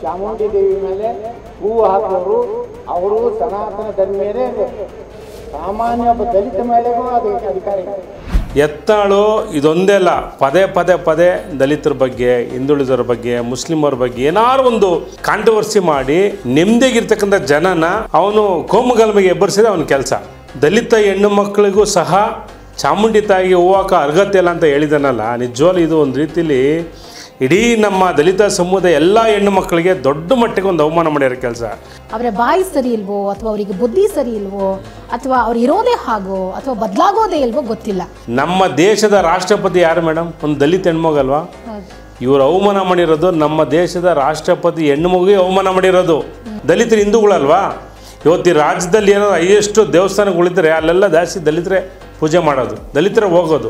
ಚಾಮುಂಡಿ ದೇವಿ ಮೇಲೆ ಹೂವು ಹಾಕೋರು ಅವರು ಸನಾತನ ಧರ್ಮೀಯರೇ. ಸಾಮಾನ್ಯ ಒಬ್ಬ ದಲಿತ ಮೇಲೆಗೂ ಅದಕ್ಕೆ ಅಧಿಕಾರ ಇದೆ. ಯತ್ನಾಳು ಇದೊಂದೇ ಅಲ್ಲ, ಪದೇ ಪದೇ ಪದೇ ದಲಿತರ ಬಗ್ಗೆ, ಹಿಂದುಳಿದರ ಬಗ್ಗೆ, ಮುಸ್ಲಿಮರ ಬಗ್ಗೆ ಏನಾರು ಒಂದು ಕಾಂಟ್ರವರ್ಸಿ ಮಾಡಿ ನೆಮ್ಮದಿಗಿರ್ತಕ್ಕಂಥ ಜನನ ಅವನು ಕೋಮುಗಲಭೆಗೆ ಎಬ್ಬರಿಸಿದ ಅವನ ಕೆಲಸ. ದಲಿತ ಹೆಣ್ಣು ಮಕ್ಕಳಿಗೂ ಸಹ ಚಾಮುಂಡಿ ತಾಯಿಗೆ ಹೂವಾಕ ಅರ್ಹತೆ ಇಲ್ಲ ಅಂತ ಹೇಳಿದನಲ್ಲ, ನಿಜವಾಗ್ಲೂ ಇದು ಒಂದು ರೀತಿಲಿ ಇಡೀ ನಮ್ಮ ದಲಿತ ಸಮುದಾಯ ಎಲ್ಲ ಹೆಣ್ಣು ಮಕ್ಕಳಿಗೆ ದೊಡ್ಡ ಮಟ್ಟಿಗೆ ಒಂದು ಅವಮಾನ ಮಾಡ್ಯಾರ ಕೆಲಸ. ಅವರ ಬಾಯಿ ಸರಿ ಇಲ್ವೋ, ಅಥವಾ ಅವರಿಗೆ ಬುದ್ಧಿ ಸರಿ ಇಲ್ವೋ, ಅಥವಾ ಅವ್ರು ಇರೋದೇ ಹಾಗೋ ಅಥವಾ ಬದಲಾಗೋದೇ ಇಲ್ವೋ ಗೊತ್ತಿಲ್ಲ. ನಮ್ಮ ದೇಶದ ರಾಷ್ಟ್ರಪತಿ ಯಾರು ಮೇಡಮ್? ಒಂದು ದಲಿತ ಹೆಣ್ಮಗಲ್ವಾ? ಇವರು ಅವಮಾನ ಮಾಡಿರೋದು ನಮ್ಮ ದೇಶದ ರಾಷ್ಟ್ರಪತಿ ಹೆಣ್ಣು ಮಗುಗೆ ಅವಮಾನ ಮಾಡಿರೋದು. ದಲಿತರು ಹಿಂದೂಗಳಲ್ವಾ? ಇವತ್ತು ಈ ರಾಜ್ಯದಲ್ಲಿ ಏನೋ ಎಷ್ಟು ದೇವಸ್ಥಾನಗಳಿದ್ರೆ ಅಲ್ಲೆಲ್ಲ ಜಾಸ್ತಿ ದಲಿತರೇ ಪೂಜೆ ಮಾಡೋದು, ದಲಿತರ ಹೋಗೋದು.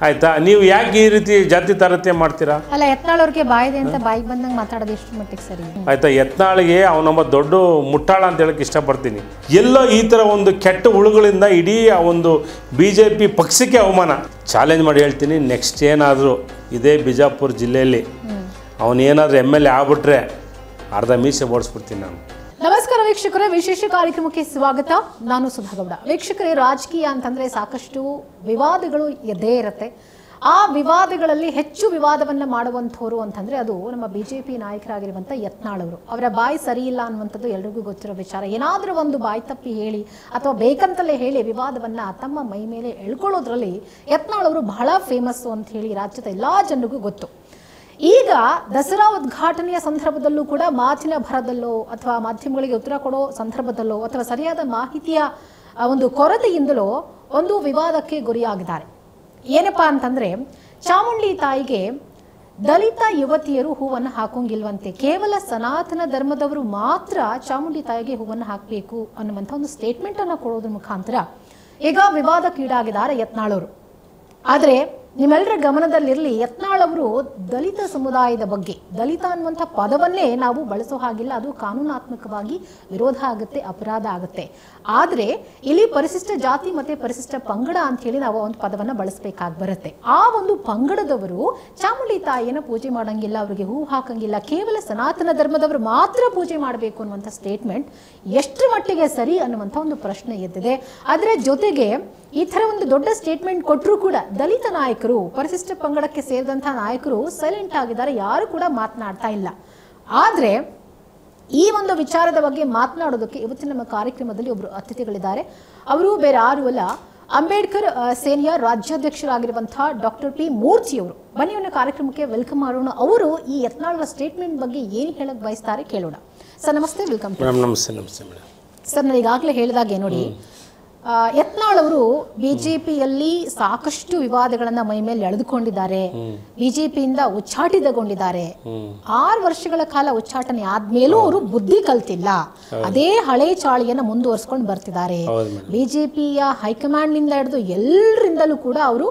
ಆಯ್ತಾ? ನೀವು ಯಾಕೆ ಈ ರೀತಿ ಜಾತಿ ತಾರತಮ್ಯ ಮಾಡ್ತೀರಾ? ಅಲ್ಲ, ಯತ್ನಾಳವ್ರಿಗೆ ಬಾಯಿದೆ ಅಂತ ಬಾಯಿಗೆ ಬಂದಂಗೆ ಮಾತಾಡೋದು ಎಷ್ಟು ಮಟ್ಟಿಗೆ ಸರಿ? ಆಯ್ತಾ? ಯತ್ನಾಳಿಗೆ ಅವನೊಬ್ಬ ದೊಡ್ಡ ಮುಟ್ಟಾಳ ಅಂತ ಹೇಳಕ್ಕೆ ಇಷ್ಟಪಡ್ತೀನಿ. ಎಲ್ಲೋ ಈ ಥರ ಒಂದು ಕೆಟ್ಟ ಹುಳುಗಳಿಂದ ಇಡೀ ಆ ಒಂದು BJP ಪಕ್ಷಕ್ಕೆ ಅವಮಾನ. ಚಾಲೆಂಜ್ ಮಾಡಿ ಹೇಳ್ತೀನಿ, ನೆಕ್ಸ್ಟ್ ಏನಾದರೂ ಇದೇ ಬಿಜಾಪುರ ಜಿಲ್ಲೆಯಲ್ಲಿ ಅವನೇನಾದರೂ MLA ಆಗ್ಬಿಟ್ರೆ ಅರ್ಧ ಮೀಸೆ ಓಡಿಸ್ಬಿಡ್ತೀನಿ ನಾನು. ನಮಸ್ಕಾರ ವೀಕ್ಷಕರೇ, ವಿಶೇಷ ಕಾರ್ಯಕ್ರಮಕ್ಕೆ ಸ್ವಾಗತ. ನಾನು ಸುಧಾಗೌಡ. ವೀಕ್ಷಕರೇ, ರಾಜಕೀಯ ಅಂತಂದ್ರೆ ಸಾಕಷ್ಟು ವಿವಾದಗಳು ಎದ್ದೇ ಇರುತ್ತೆ. ಆ ವಿವಾದಗಳಲ್ಲಿ ಹೆಚ್ಚು ವಿವಾದವನ್ನ ಮಾಡುವಂಥವ್ರು ಅಂತಂದ್ರೆ ಅದು ನಮ್ಮ BJP ನಾಯಕರಾಗಿರುವಂಥ ಯತ್ನಾಳವರು. ಅವರ ಬಾಯಿ ಸರಿ ಇಲ್ಲ ಅನ್ನುವಂಥದ್ದು ಎಲ್ರಿಗೂ ಗೊತ್ತಿರೋ ವಿಚಾರ. ಏನಾದರೂ ಒಂದು ಬಾಯಿ ತಪ್ಪಿ ಹೇಳಿ ಅಥವಾ ಬೇಕಂತಲೇ ಹೇಳಿ ವಿವಾದವನ್ನ ತಮ್ಮ ಮೈ ಮೇಲೆ ಎಳ್ಕೊಳ್ಳೋದ್ರಲ್ಲಿ ಯತ್ನಾಳವರು ಬಹಳ ಫೇಮಸ್ಸು ಅಂತ ಹೇಳಿ ರಾಜ್ಯದ ಎಲ್ಲಾ ಜನರಿಗೂ ಗೊತ್ತು. ಈಗ ದಸರಾ ಉದ್ಘಾಟನೆಯ ಸಂದರ್ಭದಲ್ಲೂ ಕೂಡ ಮಾತಿನ ಭರದಲ್ಲೋ ಅಥವಾ ಮಾಧ್ಯಮಗಳಿಗೆ ಉತ್ತರ ಕೊಡೋ ಸಂದರ್ಭದಲ್ಲೋ ಅಥವಾ ಸರಿಯಾದ ಮಾಹಿತಿಯ ಒಂದು ಕೊರತೆಯಿಂದಲೋ ಒಂದು ವಿವಾದಕ್ಕೆ ಗುರಿಯಾಗಿದ್ದಾರೆ. ಏನಪ್ಪಾ ಅಂತಂದ್ರೆ, ಚಾಮುಂಡಿ ತಾಯಿಗೆ ದಲಿತ ಯುವತಿಯರು ಹೂವನ್ನು ಹಾಕೋಂಗಿಲ್ವಂತೆ, ಕೇವಲ ಸನಾತನ ಧರ್ಮದವರು ಮಾತ್ರ ಚಾಮುಂಡಿ ತಾಯಿಗೆ ಹೂವನ್ನು ಹಾಕಬೇಕು ಅನ್ನುವಂಥ ಒಂದು ಸ್ಟೇಟ್ಮೆಂಟ್ ಅನ್ನು ಕೊಡೋದ್ರ ಮುಖಾಂತರ ಈಗ ವಿವಾದಕ್ಕೀಡಾಗಿದ್ದಾರೆ ಯತ್ನಾಳವರು. ಆದರೆ ನಿಮ್ಮೆಲ್ಲರ ಗಮನದಲ್ಲಿರಲಿ, ಯತ್ನಾಳವರು ದಲಿತ ಸಮುದಾಯದ ಬಗ್ಗೆ, ದಲಿತ ಅನ್ನುವಂಥ ಪದವನ್ನೇ ನಾವು ಬಳಸೋ ಹಾಗಿಲ್ಲ, ಅದು ಕಾನೂನಾತ್ಮಕವಾಗಿ ವಿರೋಧ ಆಗುತ್ತೆ, ಅಪರಾಧ ಆಗುತ್ತೆ. ಆದರೆ ಇಲ್ಲಿ ಪರಿಶಿಷ್ಟ ಜಾತಿ ಮತ್ತೆ ಪರಿಶಿಷ್ಟ ಪಂಗಡ ಅಂತ ಹೇಳಿ ನಾವು ಒಂದು ಪದವನ್ನು ಬಳಸಬೇಕಾಗಿ ಬರುತ್ತೆ. ಆ ಒಂದು ಪಂಗಡದವರು ಚಾಮುಂಡಿ ತಾಯಿಯನ್ನು ಪೂಜೆ ಮಾಡಂಗಿಲ್ಲ, ಅವರಿಗೆ ಹೂ ಹಾಕಂಗಿಲ್ಲ, ಕೇವಲ ಸನಾತನ ಧರ್ಮದವರು ಮಾತ್ರ ಪೂಜೆ ಮಾಡಬೇಕು ಅನ್ನುವಂಥ ಸ್ಟೇಟ್ಮೆಂಟ್ ಎಷ್ಟು ಮಟ್ಟಿಗೆ ಸರಿ ಅನ್ನುವಂಥ ಒಂದು ಪ್ರಶ್ನೆ ಎದ್ದಿದೆ. ಅದರ ಜೊತೆಗೆ ಈ ಥರ ಒಂದು ದೊಡ್ಡ ಸ್ಟೇಟ್ಮೆಂಟ್ ಕೊಟ್ಟರೂ ಕೂಡ ದಲಿತ ನಾಯಕರು, ಪರಿಶಿಷ್ಟ ಪಂಗಡಕ್ಕೆ ಸೇರಿದಂಥ ನಾಯಕರು ಸೈಲೆಂಟ್ ಆಗಿದ್ದಾರೆ, ಯಾರು ಕೂಡ ಮಾತನಾಡ್ತಾ ಇಲ್ಲ. ಆದರೆ ಈ ಒಂದು ವಿಚಾರದ ಬಗ್ಗೆ ಮಾತನಾಡೋದಕ್ಕೆ ಇವತ್ತಿನ ನಮ್ಮ ಕಾರ್ಯಕ್ರಮದಲ್ಲಿ ಒಬ್ಬರು ಅತಿಥಿಗಳಿದ್ದಾರೆ. ಅವರು ಬೇರೆ ಯಾರು ಅಲ್ಲ, ಅಂಬೇಡ್ಕರ್ ಸೇನೆಯ ರಾಜ್ಯಾಧ್ಯಕ್ಷರಾಗಿರುವಂತಹ ಡಾಕ್ಟರ್ P. ಮೂರ್ತಿಯವರು. ಬನ್ನಿ ಅವನ ಕಾರ್ಯಕ್ರಮಕ್ಕೆ ವೆಲ್ಕಮ್ ಮಾಡೋಣ. ಅವರು ಈ ಯತ್ನಾಳರ ಸ್ಟೇಟ್ಮೆಂಟ್ ಬಗ್ಗೆ ಏನು ಹೇಳಕ್ ಬಯಸ್ತಾರೆ ಕೇಳೋಣ. ಸರ್ ನಮಸ್ತೆ, ವೆಲ್ಕಮ್. ನಮಸ್ತೆ. ನಮಸ್ತೆ ಮೇಡಮ್. ಸರ್, ನಾನು ಈಗಾಗಲೇ ಹೇಳಿದಾಗೆ ನೋಡಿ, ಯತ್ನಾಳವರು BJPಯಲ್ಲಿ ಸಾಕಷ್ಟು ವಿವಾದಗಳನ್ನ ಮೈ ಮೇಲೆ ಎಳೆದುಕೊಂಡಿದ್ದಾರೆ, BJPಯಿಂದ ಉಚ್ಚಾಟಿತಗೊಂಡಿದ್ದಾರೆ. 6 ವರ್ಷಗಳ ಕಾಲ ಉಚ್ಚಾಟನೆ ಆದ್ಮೇಲೂ ಅವರು ಬುದ್ಧಿ ಕಲ್ತಿಲ್ಲ, ಅದೇ ಹಳೆ ಚಾಳಿಯನ್ನ ಮುಂದುವರ್ಸ್ಕೊಂಡು ಬರ್ತಿದ್ದಾರೆ. BJPಯ ಹೈಕಮಾಂಡ್ ನಿಂದ ಹಿಡಿದು ಎಲ್ಲರಿಂದಲೂ ಕೂಡ ಅವರು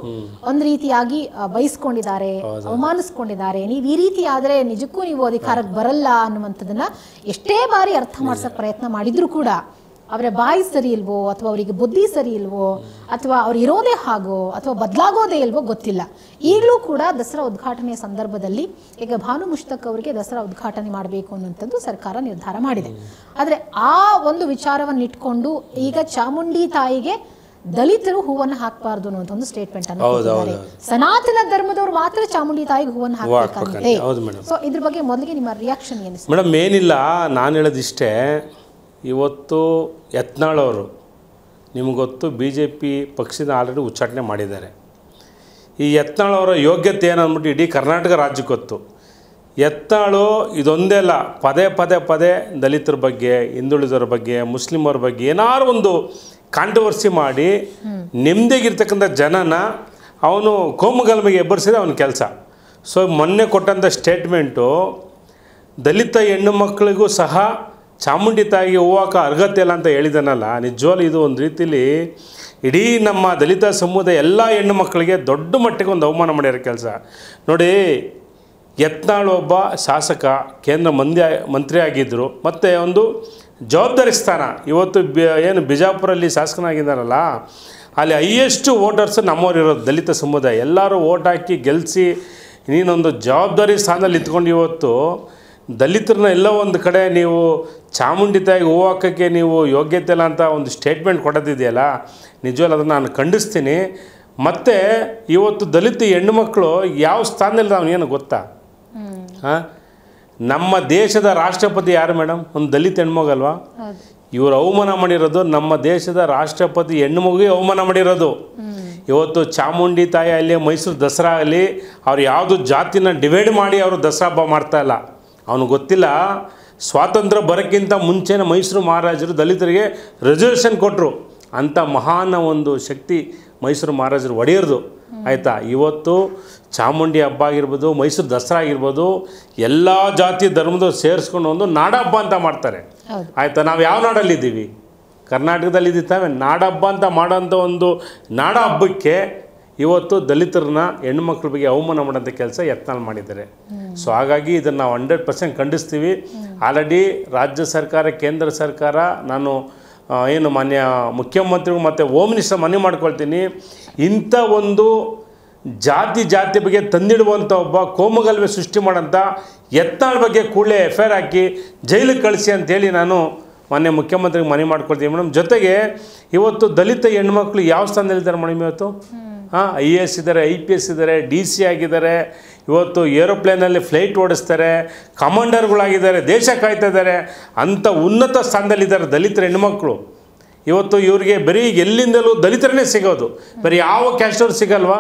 ಒಂದ್ ರೀತಿಯಾಗಿ ಬಯಸ್ಕೊಂಡಿದ್ದಾರೆ, ಅವಮಾನಿಸ್ಕೊಂಡಿದ್ದಾರೆ. ನೀವು ಈ ರೀತಿ ಆದ್ರೆ ನಿಜಕ್ಕೂ ನೀವು ಅಧಿಕಾರಕ್ಕೆ ಬರಲ್ಲ ಅನ್ನುವಂಥದ್ದನ್ನ ಎಷ್ಟೇ ಬಾರಿ ಅರ್ಥ ಮಾಡ್ಸಕ್ ಪ್ರಯತ್ನ ಮಾಡಿದ್ರು ಕೂಡ ಅವರ ಬಾಯಿ ಸರಿ ಇಲ್ವೋ, ಅಥವಾ ಅವರಿಗೆ ಬುದ್ಧಿ ಸರಿ ಇಲ್ವೋ, ಅಥವಾ ಅವ್ರು ಇರೋದೇ ಹಾಗೋ ಅಥವಾ ಬದಲಾಗೋದೇ ಇಲ್ವೋ ಗೊತ್ತಿಲ್ಲ. ಈಗಲೂ ಕೂಡ ದಸರಾ ಉದ್ಘಾಟನೆಯ ಸಂದರ್ಭದಲ್ಲಿ ಈಗ ಭಾನು ಮುಷ್ತಕ್ ಅವರಿಗೆ ದಸರಾ ಉದ್ಘಾಟನೆ ಮಾಡಬೇಕು ಅನ್ನುವಂಥದ್ದು ಸರ್ಕಾರ ನಿರ್ಧಾರ ಮಾಡಿದೆ. ಆದರೆ ಆ ಒಂದು ವಿಚಾರವನ್ನು ಇಟ್ಕೊಂಡು ಈಗ ಚಾಮುಂಡಿ ತಾಯಿಗೆ ದಲಿತರು ಹೂವನ್ನು ಹಾಕಬಾರ್ದು ಅನ್ನುವಂಥ ಒಂದು ಸ್ಟೇಟ್ಮೆಂಟ್ ಅನ್ನು ಕೊಟ್ಟಿದ್ದಾರೆ. ಸನಾತನ ಧರ್ಮದವರು ಮಾತ್ರ ಚಾಮುಂಡಿ ತಾಯಿಗೆ ಹೂವನ್ನು ಹಾಕಬೇಕಂತೆ. ಸೊ ಇದ್ರ ಬಗ್ಗೆ ಮೊದಲಿಗೆ ನಿಮ್ಮ ರಿಯಾಕ್ಷನ್ ಏನು? ಮೇಡಮ್, ಏನಿಲ್ಲ, ನಾನು ಹೇಳೋದಿಷ್ಟೇ. ಇವತ್ತು ಯತ್ನಾಳವರು ನಿಮಗೊತ್ತು BJP ಪಕ್ಷದ ಆಲ್ರೆಡಿ ಉಚ್ಚಾಟನೆ ಮಾಡಿದ್ದಾರೆ. ಈ ಯತ್ನಾಳವರ ಯೋಗ್ಯತೆ ಏನು ಅಂದ್ಬಿಟ್ಟು ಇಡೀ ಕರ್ನಾಟಕ ರಾಜ್ಯಕ್ಕೆ ಗೊತ್ತು. ಯತ್ನಾಳು ಇದೊಂದೇ ಅಲ್ಲ, ಪದೇ ಪದೇ ಪದೇ ದಲಿತರ ಬಗ್ಗೆ, ಹಿಂದುಳಿದರ ಬಗ್ಗೆ, ಮುಸ್ಲಿಮರ ಬಗ್ಗೆ ಏನಾರು ಒಂದು ಕಾಂಟ್ರವರ್ಸಿ ಮಾಡಿ ನೆಮ್ಮದಿಗಿರ್ತಕ್ಕಂಥ ಜನನ ಅವನು ಕೋಮುಗಲಭೆಗೆ ಎಬ್ಬರಿಸಿದ ಅವನ ಕೆಲಸ. ಸೊ ಮೊನ್ನೆ ಕೊಟ್ಟಂಥ ಸ್ಟೇಟ್ಮೆಂಟು ದಲಿತ ಹೆಣ್ಣು ಮಕ್ಕಳಿಗೂ ಸಹ ಚಾಮುಂಡಿ ತಾಯಿಗೆ ಹೂವಾಕ ಅರ್ಹತೆ ಇಲ್ಲ ಅಂತ ಹೇಳಿದನಲ್ಲ, ನಿಜವಾಗ್ಲೂ ಇದು ಒಂದು ರೀತಿಲಿ ಇಡೀ ನಮ್ಮ ದಲಿತ ಸಮುದಾಯ ಎಲ್ಲ ಹೆಣ್ಣು ಮಕ್ಕಳಿಗೆ ದೊಡ್ಡ ಮಟ್ಟಿಗೆ ಒಂದು ಅವಮಾನ ಮಾಡ್ಯಾರ ಕೆಲಸ. ನೋಡಿ, ಯತ್ನಾಳ್ ಒಬ್ಬ ಶಾಸಕ, ಕೇಂದ್ರ ಮಂತ್ರಿ ಆಗಿದ್ದರು, ಮತ್ತು ಒಂದು ಜವಾಬ್ದಾರಿ ಸ್ಥಾನ. ಇವತ್ತು ಏನು ಬಿಜಾಪುರಲ್ಲಿ ಶಾಸಕನಾಗಿದ್ದಾರಲ್ಲ, ಅಲ್ಲಿ ಹೈಯೆಸ್ಟ್ ವೋಟರ್ಸ್ ನಮ್ಮವ್ರು ಇರೋದು ದಲಿತ ಸಮುದಾಯ. ಎಲ್ಲರೂ ಓಟ್ ಹಾಕಿ ಗೆಲ್ಲಿಸಿ ನೀನೊಂದು ಜವಾಬ್ದಾರಿ ಸ್ಥಾನದಲ್ಲಿ ಇತ್ಕೊಂಡು ಇವತ್ತು ದಲಿತರನ್ನ ಎಲ್ಲೋ ಒಂದು ಕಡೆ ನೀವು ಚಾಮುಂಡಿ ತಾಯಿಗೆ ಹೂವು ಹಾಕೋಕ್ಕೆ ನೀವು ಯೋಗ್ಯತೆ ಇಲ್ಲ ಅಂತ ಒಂದು ಸ್ಟೇಟ್ಮೆಂಟ್ ಕೊಡೋದಿದೆಯಲ್ಲ, ನಿಜವಲ್ಲ ಅದನ್ನು ನಾನು ಖಂಡಿಸ್ತೀನಿ. ಮತ್ತು ಇವತ್ತು ದಲಿತ ಹೆಣ್ಣುಮಕ್ಕಳು ಯಾವ ಸ್ಥಾನದಲ್ಲಿ ಏನು ಗೊತ್ತಾ? ಹಾಂ, ನಮ್ಮ ದೇಶದ ರಾಷ್ಟ್ರಪತಿ ಯಾರು ಮೇಡಮ್? ಒಂದು ದಲಿತ ಹೆಣ್ಮಗಲ್ವಾ? ಇವರು ಅವಮಾನ ಮಾಡಿರೋದು ನಮ್ಮ ದೇಶದ ರಾಷ್ಟ್ರಪತಿ ಹೆಣ್ಣುಮಗುಗೆ ಅವಮಾನ ಮಾಡಿರೋದು. ಇವತ್ತು ಚಾಮುಂಡಿ ತಾಯಿ ಅಲ್ಲಿ ಮೈಸೂರು ದಸರಾ ಅಲ್ಲಿ ಅವ್ರು ಯಾವುದು ಜಾತಿನ ಡಿವೈಡ್ ಮಾಡಿ ಅವರು ದಸರಾ ಹಬ್ಬ ಮಾಡ್ತಾಯಿಲ್ಲ. ಅವನು ಗೊತ್ತಿಲ್ಲ, ಸ್ವಾತಂತ್ರ್ಯ ಬರೋಕ್ಕಿಂತ ಮುಂಚೆನೇ ಮೈಸೂರು ಮಹಾರಾಜರು ದಲಿತರಿಗೆ ರಿಸರ್ವೇಷನ್ ಕೊಟ್ಟರು. ಅಂಥ ಮಹಾನ ಒಂದು ಶಕ್ತಿ ಮೈಸೂರು ಮಹಾರಾಜರು ಒಡೆಯರ್ದು. ಆಯಿತಾ? ಇವತ್ತು ಚಾಮುಂಡಿ ಹಬ್ಬ ಆಗಿರ್ಬೋದು, ಮೈಸೂರು ದಸರಾ ಆಗಿರ್ಬೋದು, ಎಲ್ಲ ಜಾತಿ ಧರ್ಮದವ್ರು ಸೇರಿಸ್ಕೊಂಡು ಒಂದು ನಾಡ ಹಬ್ಬ ಅಂತ ಮಾಡ್ತಾರೆ. ಆಯಿತಾ? ನಾವು ಯಾವ ನಾಡಲ್ಲಿದ್ದೀವಿ? ಕರ್ನಾಟಕದಲ್ಲಿ ಇದ್ದೀವಿ. ನಾಡಹಬ್ಬ ಅಂತ ಮಾಡೋಂಥ ಒಂದು ನಾಡ ಹಬ್ಬಕ್ಕೆ ಇವತ್ತು ದಲಿತರನ್ನ ಹೆಣ್ಮಕ್ಳ ಬಗ್ಗೆ ಅವಮಾನ ಮಾಡೋಂಥ ಕೆಲಸ ಯತ್ನಾಳ್ ಮಾಡಿದ್ದಾರೆ. ಸೊ ಹಾಗಾಗಿ ಇದನ್ನು ನಾವು 100% ಖಂಡಿಸ್ತೀವಿ. ಆಲ್ರೆಡಿ ರಾಜ್ಯ ಸರ್ಕಾರ, ಕೇಂದ್ರ ಸರ್ಕಾರ, ನಾನು ಏನು ಮಾನ್ಯ ಮುಖ್ಯಮಂತ್ರಿಗಳು ಮತ್ತು ಹೋಮ್ ಮಿನಿಸ್ಟರ್ ಮನವಿ ಮಾಡ್ಕೊಳ್ತೀನಿ, ಇಂಥ ಒಂದು ಜಾತಿ ಬಗ್ಗೆ ತಂದಿಡುವಂಥ ಒಬ್ಬ ಕೋಮುಗಲಭೆ ಸೃಷ್ಟಿ ಮಾಡೋಂಥ ಯತ್ನಾಳ್ ಬಗ್ಗೆ ಕೂಡಲೇ FIR ಹಾಕಿ ಜೈಲಿಗೆ ಕಳಿಸಿ ಅಂತೇಳಿ ನಾನು ಮಾನ್ಯ ಮುಖ್ಯಮಂತ್ರಿಗೆ ಮನವಿ ಮಾಡ್ಕೊಳ್ತೀನಿ ಮೇಡಮ್. ಜೊತೆಗೆ ಇವತ್ತು ದಲಿತ ಹೆಣ್ಮಕ್ಳು ಯಾವ ಸ್ಥಾನದಲ್ಲಿದ್ದಾರೆ ಮೇಡಮ್? ಇವತ್ತು IAS ಇದ್ದಾರೆ, IPS ಇದ್ದಾರೆ, DC ಆಗಿದ್ದಾರೆ, ಇವತ್ತು ಏರೋಪ್ಲೇನಲ್ಲಿ ಫ್ಲೈಟ್ ಓಡಿಸ್ತಾರೆ, ಕಮಾಂಡರ್ಗಳಾಗಿದ್ದಾರೆ, ದೇಶ ಕಾಯ್ತಾ ಇದ್ದಾರೆ. ಅಂಥ ಉನ್ನತ ಸ್ಥಾನದಲ್ಲಿದ್ದಾರೆ ದಲಿತರ ಹೆಣ್ಮಕ್ಳು. ಇವತ್ತು ಇವರಿಗೆ ಬರೀ ಎಲ್ಲಿಂದಲೂ ದಲಿತರನ್ನೇ ಸಿಗೋದು, ಬರೀ ಯಾವ ಕ್ಯಾಸ್ಟವ್ರು ಸಿಗಲ್ವಾ?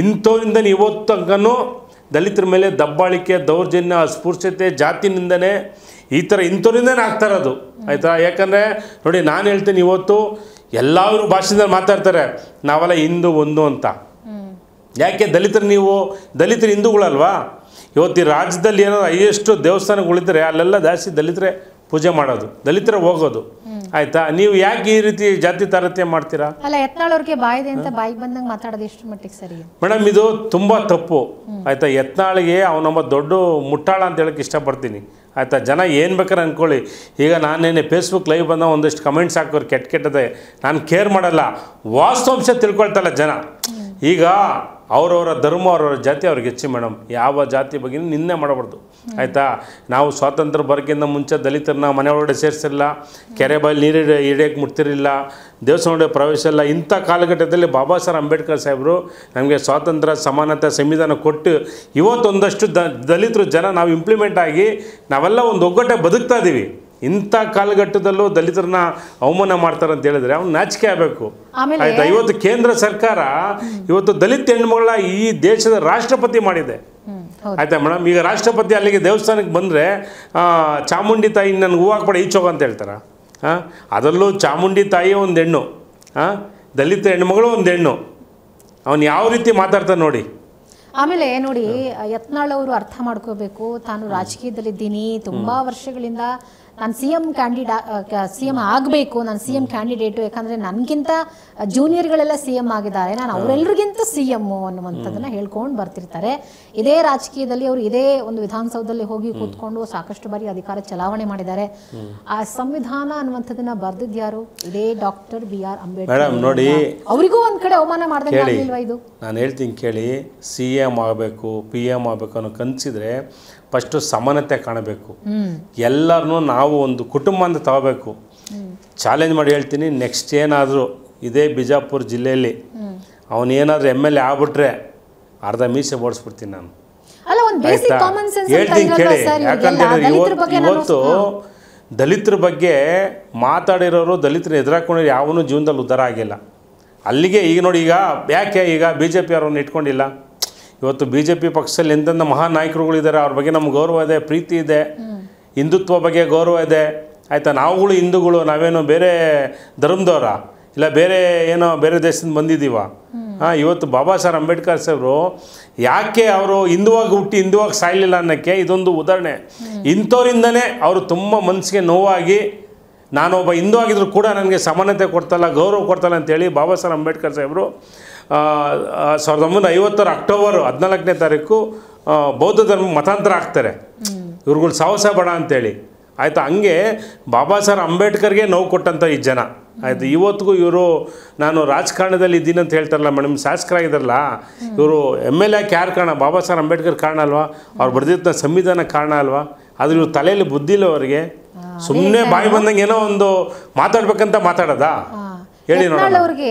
ಇಂಥವರಿಂದ ಇವತ್ತು ತನಕನೂ ದಲಿತರ ಮೇಲೆ ದಬ್ಬಾಳಿಕೆ, ದೌರ್ಜನ್ಯ, ಅಸ್ಪೃಶ್ಯತೆ, ಜಾತಿನಿಂದನೇ ಈ ಥರ ಇಂಥವ್ರಿಂದನೇ ಆಗ್ತಾ ಇರೋದು. ಆಯಿತಾ? ಯಾಕಂದರೆ ನೋಡಿ, ನಾನು ಹೇಳ್ತೀನಿ, ಇವತ್ತು ಎಲ್ಲರೂ ಭಾಷೆದಲ್ಲಿ ಮಾತಾಡ್ತಾರೆ ನಾವೆಲ್ಲ ಹಿಂದೂ ಒಂದು ಅಂತ. ಯಾಕೆ ದಲಿತರು ಹಿಂದೂಗಳಲ್ವಾ? ಇವತ್ತು ಈ ರಾಜ್ಯದಲ್ಲಿ ಏನಾದ್ರು ಹೈಯೆಸ್ಟ್ ದೇವಸ್ಥಾನಗಳಿದ್ದರೆ ಅಲ್ಲೆಲ್ಲ ಜಾಸ್ತಿ ದಲಿತರೇ ಪೂಜೆ ಮಾಡೋದು, ದಲಿತರೇ ಹೋಗೋದು. ಆಯಿತಾ? ನೀವು ಯಾಕೆ ಈ ರೀತಿ ಜಾತಿ ತಾರತಮ್ಯ ಮಾಡ್ತೀರಾ? ಅಲ್ಲ, ಯತ್ನಾಳ್ ಅವ್ರಿಗೆ ಬಾಯಿದೆ ಅಂತ ಬಾಯಿಗೆ ಬಂದಂಗೆ ಮಾತಾಡೋದು ಎಷ್ಟು ಮಟ್ಟಿಗೆ ಸರಿ ಮೇಡಮ್? ಇದು ತುಂಬ ತಪ್ಪು. ಆಯಿತಾ? ಯತ್ನಾಳಿಗೆ ಅವನೊಬ್ಬ ದೊಡ್ಡ ಮುಟ್ಟಾಳ ಅಂತ ಹೇಳಕ್ಕೆ ಇಷ್ಟಪಡ್ತೀನಿ. ಆಯಿತಾ? ಜನ ಏನು ಬೇಕಾದ್ರೆ ಅಂದ್ಕೊಳ್ಳಿ. ಈಗ ನಾನೇನೆ ಫೇಸ್ಬುಕ್ ಲೈವ್ ಬಂದ ಒಂದಷ್ಟು ಕಮೆಂಟ್ಸ್ ಹಾಕೋರು ಕೆಟ್ಟದೆ, ನಾನು ಕೇರ್ ಮಾಡಲ್ಲ. ವಾಸ್ತವಾಂಶ ತಿಳ್ಕೊಳ್ತಲ್ಲ ಜನ. ಈಗ ಅವರವರ ಧರ್ಮ, ಅವರವರ ಜಾತಿ ಅವ್ರಿಗೆ ಹೆಚ್ಚು ಮೇಡಮ್. ಯಾವ ಜಾತಿ ಬಗ್ಗೆ ನಿನ್ನೆ ಮಾಡಬಾರ್ದು. ಆಯಿತಾ? ನಾವು ಸ್ವಾತಂತ್ರ್ಯ ಬರೋಕ್ಕಿಂತ ಮುಂಚೆ ದಲಿತರನ್ನ ಮನೆ ಒಳಗಡೆ ಸೇರಿಸಿರಲಿಲ್ಲ, ಕೆರೆ ಬಾಯಲ್ಲಿ ನೀರು ಹಿಡಿಯೋಕ್ಕೆ ಮುಟ್ತಿರಲಿಲ್ಲ, ದೇವಸ್ಥಾನ ಪ್ರವೇಶ ಇಲ್ಲ. ಇಂಥ ಕಾಲಘಟ್ಟದಲ್ಲಿ ಬಾಬಾ ಸಾಹೇಬ್ ಅಂಬೇಡ್ಕರ್ ಸಾಹೇಬರು ನಮಗೆ ಸ್ವಾತಂತ್ರ್ಯ, ಸಮಾನತೆ, ಸಂವಿಧಾನ ಕೊಟ್ಟು ಇವತ್ತೊಂದಷ್ಟು ದಲಿತರು ಜನ ನಾವು ಇಂಪ್ಲಿಮೆಂಟ್ ಆಗಿ ನಾವೆಲ್ಲ ಒಂದು ಒಗ್ಗಟ್ಟೆ ಬದುಕ್ತಾ ಇದ್ದೀವಿ. ಇಂಥ ಕಾಲಘಟ್ಟದಲ್ಲೂ ದಲಿತರನ್ನ ಅವಮಾನ ಮಾಡ್ತಾರೆ ಅಂತ ಹೇಳಿದ್ರೆ ಅವ್ನು ನಾಚಿಕೆ ಆಗಬೇಕು. ಆಯ್ತಾ? ಇವತ್ತು ಕೇಂದ್ರ ಸರ್ಕಾರ ಇವತ್ತು ದಲಿತ ಹೆಣ್ಮಗಳ ಈ ದೇಶದ ರಾಷ್ಟ್ರಪತಿ ಮಾಡಿದೆ. ಆಯ್ತಾ ಮೇಡಮ್? ಈಗ ರಾಷ್ಟ್ರಪತಿ ಅಲ್ಲಿಗೆ ದೇವಸ್ಥಾನಕ್ಕೆ ಬಂದರೆ ಚಾಮುಂಡಿ ತಾಯಿ ನನಗೆ ಹೂ ಹಾಕ್ಬೇಡ ಈಚೋಗ ಅಂತ ಹೇಳ್ತಾರ? ಅದರಲ್ಲೂ ಚಾಮುಂಡಿ ತಾಯಿ ಒಂದು ಹೆಣ್ಣು, ದಲಿತ ಹೆಣ್ಮಗಳು ಒಂದು ಹೆಣ್ಣು. ಅವನು ಯಾವ ರೀತಿ ಮಾತಾಡ್ತಾನೆ ನೋಡಿ. ಆಮೇಲೆ ನೋಡಿ, ಯತ್ನಾಳ್ ಅವರು ಅರ್ಥ ಮಾಡ್ಕೋಬೇಕು, ತಾನು ರಾಜಕೀಯದಲ್ಲಿದ್ದೀನಿ, ತುಂಬ ವರ್ಷಗಳಿಂದ ನಾನು CM ಆಗಬೇಕು, ನಾನು CM ಕ್ಯಾಂಡಿಡೇಟು, ಯಾಕಂದರೆ ನನಗಿಂತ ಜೂನಿಯರ್ಗಳೆಲ್ಲ CM ಆಗಿದ್ದಾರೆ, ನಾನು ಅವರೆಲ್ಲರಿಗಿಂತ CM ಅನ್ನುವಂಥದ್ದನ್ನು ಹೇಳ್ಕೊಂಡು ಬರ್ತಿರ್ತಾರೆ. ಇದೇ ರಾಜಕೀಯದಲ್ಲಿ ಅವರು ಇದೇ ಒಂದು ವಿಧಾನಸೌಧದಲ್ಲಿ ಹೋಗಿ ಕೂತ್ಕೊಂಡು ಸಾಕಷ್ಟು ಬಾರಿ ಅಧಿಕಾರ ಚಲಾವಣೆ ಮಾಡಿದ್ದಾರೆ. ಆ ಸಂವಿಧಾನ ಅನ್ನುವಂಥದ್ದನ್ನ ಬರೆದಿದ್ದು ಯಾರು? ಇದೇ ಡಾಕ್ಟರ್ BR ಅಂಬೇಡ್ಕರ್. ನೋಡಿ, ಅವರಿಗೂ ಒಂದು ಕಡೆ ಅವಮಾನ ಮಾಡಿದಂಗೆ ಆಗಲಿಲ್ವಾ ಇದು? ನಾನು ಹೇಳ್ತೀನಿ ಕೇಳಿ. CM ಆಗಬೇಕು, PM ಆಗಬೇಕು ಅನ್ನೋ ಕನಸಿದ್ರೆ ಫಸ್ಟು ಸಮಾನತೆ ಕಾಣಬೇಕು. ಎಲ್ಲರನ್ನೂ ನಾವು ಒಂದು ಕುಟುಂಬ ಅಂತ ತಗೋಬೇಕು. ಚಾಲೆಂಜ್ ಮಾಡಿ ಹೇಳ್ತೀನಿ, ನೆಕ್ಸ್ಟ್ ಏನಾದರೂ ಇದೇ ಬಿಜಾಪುರ ಜಿಲ್ಲೆಯಲ್ಲಿ ಅವನೇನಾದರೂ MLA ಆಗ್ಬಿಟ್ರೆ ಅರ್ಧ ಮೀಸೆ ಓಡಿಸ್ಬಿಡ್ತೀನಿ ನಾನು. ಹೇಳ್ತೀನಿ ಕೇಳಿ. ಯಾಕಂತೇಳಿದ್ರೆ ಇವತ್ತು ದಲಿತರ ಬಗ್ಗೆ ಮಾತಾಡಿರೋರು, ದಲಿತರನ್ನ ಎದುರಾಕೊಂಡಿರೋ ಯಾವನೂ ಜೀವನದಲ್ಲಿ ಉದ್ಧಾರ ಆಗಿಲ್ಲ. ಅಲ್ಲಿಗೆ ಈಗ ನೋಡಿ, ಯಾಕೆ ಈಗ BJP ಅವರನ್ನು ಇಟ್ಕೊಂಡಿಲ್ಲ? ಇವತ್ತು BJP ಪಕ್ಷದಲ್ಲಿ ಎಂತೆಂಥ ಮಹಾನ್ ನಾಯಕರುಗಳಿದ್ದಾರೆ, ಅವ್ರ ಬಗ್ಗೆ ನಮ್ಗೆ ಗೌರವ ಇದೆ, ಪ್ರೀತಿ ಇದೆ, ಹಿಂದುತ್ವ ಬಗ್ಗೆ ಗೌರವ ಇದೆ. ಆಯಿತಾ? ನಾವುಗಳು ಹಿಂದೂಗಳು, ನಾವೇನೋ ಬೇರೆ ಧರ್ಮದವರ ಇಲ್ಲ ಬೇರೆ ಬೇರೆ ದೇಶದಿಂದ ಬಂದಿದ್ದೀವ? ಇವತ್ತು ಬಾಬಾ ಸಾಹೇಬ್ ಅಂಬೇಡ್ಕರ್ ಸಾಹೇಬರು ಯಾಕೆ ಅವರು ಹಿಂದುವಾಗಿ ಹುಟ್ಟಿ ಹಿಂದುವಾಗಿ ಸಾಯಲಿಲ್ಲ ಅನ್ನೋಕ್ಕೆ ಇದೊಂದು ಉದಾಹರಣೆ. ಇಂಥವ್ರಿಂದನೇ ಅವರು ತುಂಬ ಮನಸ್ಸಿಗೆ ನೋವಾಗಿ, ನಾನೊಬ್ಬ ಹಿಂದೂ ಆಗಿದ್ರು ಕೂಡ ನನಗೆ ಸಮಾನತೆ ಕೊಡ್ತಲ್ಲ, ಗೌರವ ಕೊಡ್ತಲ್ಲ ಅಂತೇಳಿ ಬಾಬಾ ಸಾಹೇಬ್ ಅಂಬೇಡ್ಕರ್ ಸಾಹೇಬರು 1950 ಅಕ್ಟೋಬರ್ 14ನೇ ತಾರೀಕು ಬೌದ್ಧ ಧರ್ಮ ಮತಾಂತರ ಆಗ್ತಾರೆ. ಇವ್ರುಗಳು ಸಾಹಸ ಬೇಡ ಅಂತೇಳಿ ಆಯಿತಾ. ಹಂಗೆ ಬಾಬಾ ಸಾಹೇಬ್ ಅಂಬೇಡ್ಕರ್ಗೆ ನೋವು ಕೊಟ್ಟಂಥ ಈ ಜನ ಆಯಿತು. ಇವತ್ತಿಗೂ ಇವರು ನಾನು ರಾಜಕಾರಣದಲ್ಲಿ ಇದ್ದೀನಿ ಅಂತ ಹೇಳ್ತಾರಲ್ಲ ಮೇಡಮ್, ಶಾಸಕರಾಗಿದ್ದಾರಲ್ಲ ಇವರು MLA ಯಾರು ಕಾರಣ? ಬಾಬಾ ಸಾಹೇಬ್ ಅಂಬೇಡ್ಕರ್ ಕಾರಣ ಅಲ್ವಾ? ಅವ್ರು ಬರೆದಿದ್ದ ಸಂವಿಧಾನ ಕಾರಣ ಅಲ್ವಾ? ಆದರೆ ಇವ್ರ ತಲೆಯಲ್ಲಿ ಬುದ್ಧಿ ಇಲ್ಲ ಅವರಿಗೆ. ಸುಮ್ಮನೆ ಬಾಯಿ ಬಂದಂಗೆ ಏನೋ ಒಂದು ಮಾತಾಡ್ಬೇಕಂತ ಮಾತಾಡೋದಾ? ಅವ್ರಿಗೆ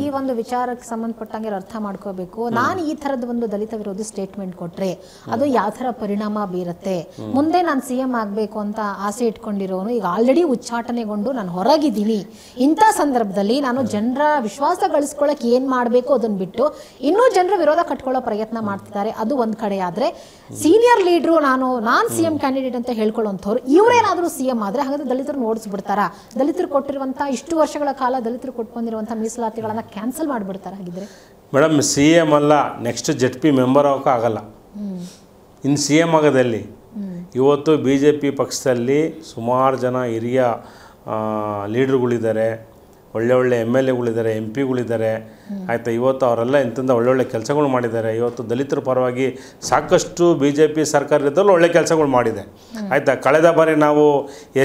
ಈ ಒಂದು ವಿಚಾರಕ್ಕೆ ಸಂಬಂಧಪಟ್ಟಂಗೆ ಅರ್ಥ ಮಾಡ್ಕೋಬೇಕು. ನಾನು ಈ ತರದ ಒಂದು ದಲಿತ ವಿರೋಧಿ ಸ್ಟೇಟ್ಮೆಂಟ್ ಕೊಟ್ರೆ ಅದು ಯಾವ ತರ ಪರಿಣಾಮ ಬೀರುತ್ತೆ, ಮುಂದೆ ನಾನು CM ಆಗ್ಬೇಕು ಅಂತ ಆಸೆ ಇಟ್ಕೊಂಡಿರೋನು ಈಗ ಆಲ್ರೆಡಿ ಉಚ್ಚಾಟನೆಗೊಂಡು ನಾನು ಹೊರಗಿದ್ದೀನಿ. ಇಂಥ ಸಂದರ್ಭದಲ್ಲಿ ನಾನು ಜನರ ವಿಶ್ವಾಸ ಗಳಿಸ್ಕೊಳ್ಳೋಕೆ ಏನ್ ಮಾಡಬೇಕು ಅದನ್ನ ಬಿಟ್ಟು ಇನ್ನೂ ಜನರ ವಿರೋಧ ಕಟ್ಕೊಳ್ಳೋ ಪ್ರಯತ್ನ ಮಾಡ್ತಿದ್ದಾರೆ. ಅದು ಒಂದ್ ಕಡೆ. ಆದ್ರೆ ಸೀನಿಯರ್ ಲೀಡ್ರು ನಾನು CM ಕ್ಯಾಂಡಿಡೇಟ್ ಅಂತ ಹೇಳ್ಕೊಳ್ಳೋಂಥವ್ರು ಇವರೇನಾದ್ರೂ CM ಆದ್ರೆ ಹಾಗಾದ್ರೆ ದಲಿತರು ಓಡಿಸ್ಬಿಡ್ತಾರ? ದಲಿತರು ಕೊಟ್ಟಿರುವಂತಹ ಇಷ್ಟು ವರ್ಷಗಳ ಕಾಲ ದಲಿತರು ಕೊಟ್ಟು ಬಂದಿರುವಂತಹ ಮೀಸಲಾತಿಗಳನ್ನ ಕ್ಯಾನ್ಸಲ್ ಮಾಡಿಬಿಡ್ತಾರೆ ಹಾಗಿದ್ರೆ? ಮೇಡಮ್ CM ಅಲ್ಲ, ನೆಕ್ಸ್ಟ್ ZP ಮೆಂಬರ್ ಆಗೋಕೆ ಆಗಲ್ಲ. ಇನ್ನು CM ಆಗೋದಲ್ಲಿ ಇವತ್ತು BJP ಪಕ್ಷದಲ್ಲಿ ಸುಮಾರು ಜನ ಹಿರಿಯ ಲೀಡ್ರುಗಳಿದ್ದಾರೆ, ಒಳ್ಳೆ MLAಗಳಿದ್ದಾರೆ, MP ಗಳಿದ್ದಾರೆ ಆಯಿತಾ. ಇವತ್ತು ಅವರೆಲ್ಲ ಇಂಥದ್ದು ಒಳ್ಳೊಳ್ಳೆ ಕೆಲಸಗಳು ಮಾಡಿದ್ದಾರೆ. ಇವತ್ತು ದಲಿತರ ಪರವಾಗಿ ಸಾಕಷ್ಟು BJP ಸರ್ಕಾರದಲ್ಲೂ ಒಳ್ಳೆ ಕೆಲಸಗಳು ಮಾಡಿದೆ ಆಯಿತಾ. ಕಳೆದ ಬಾರಿ ನಾವು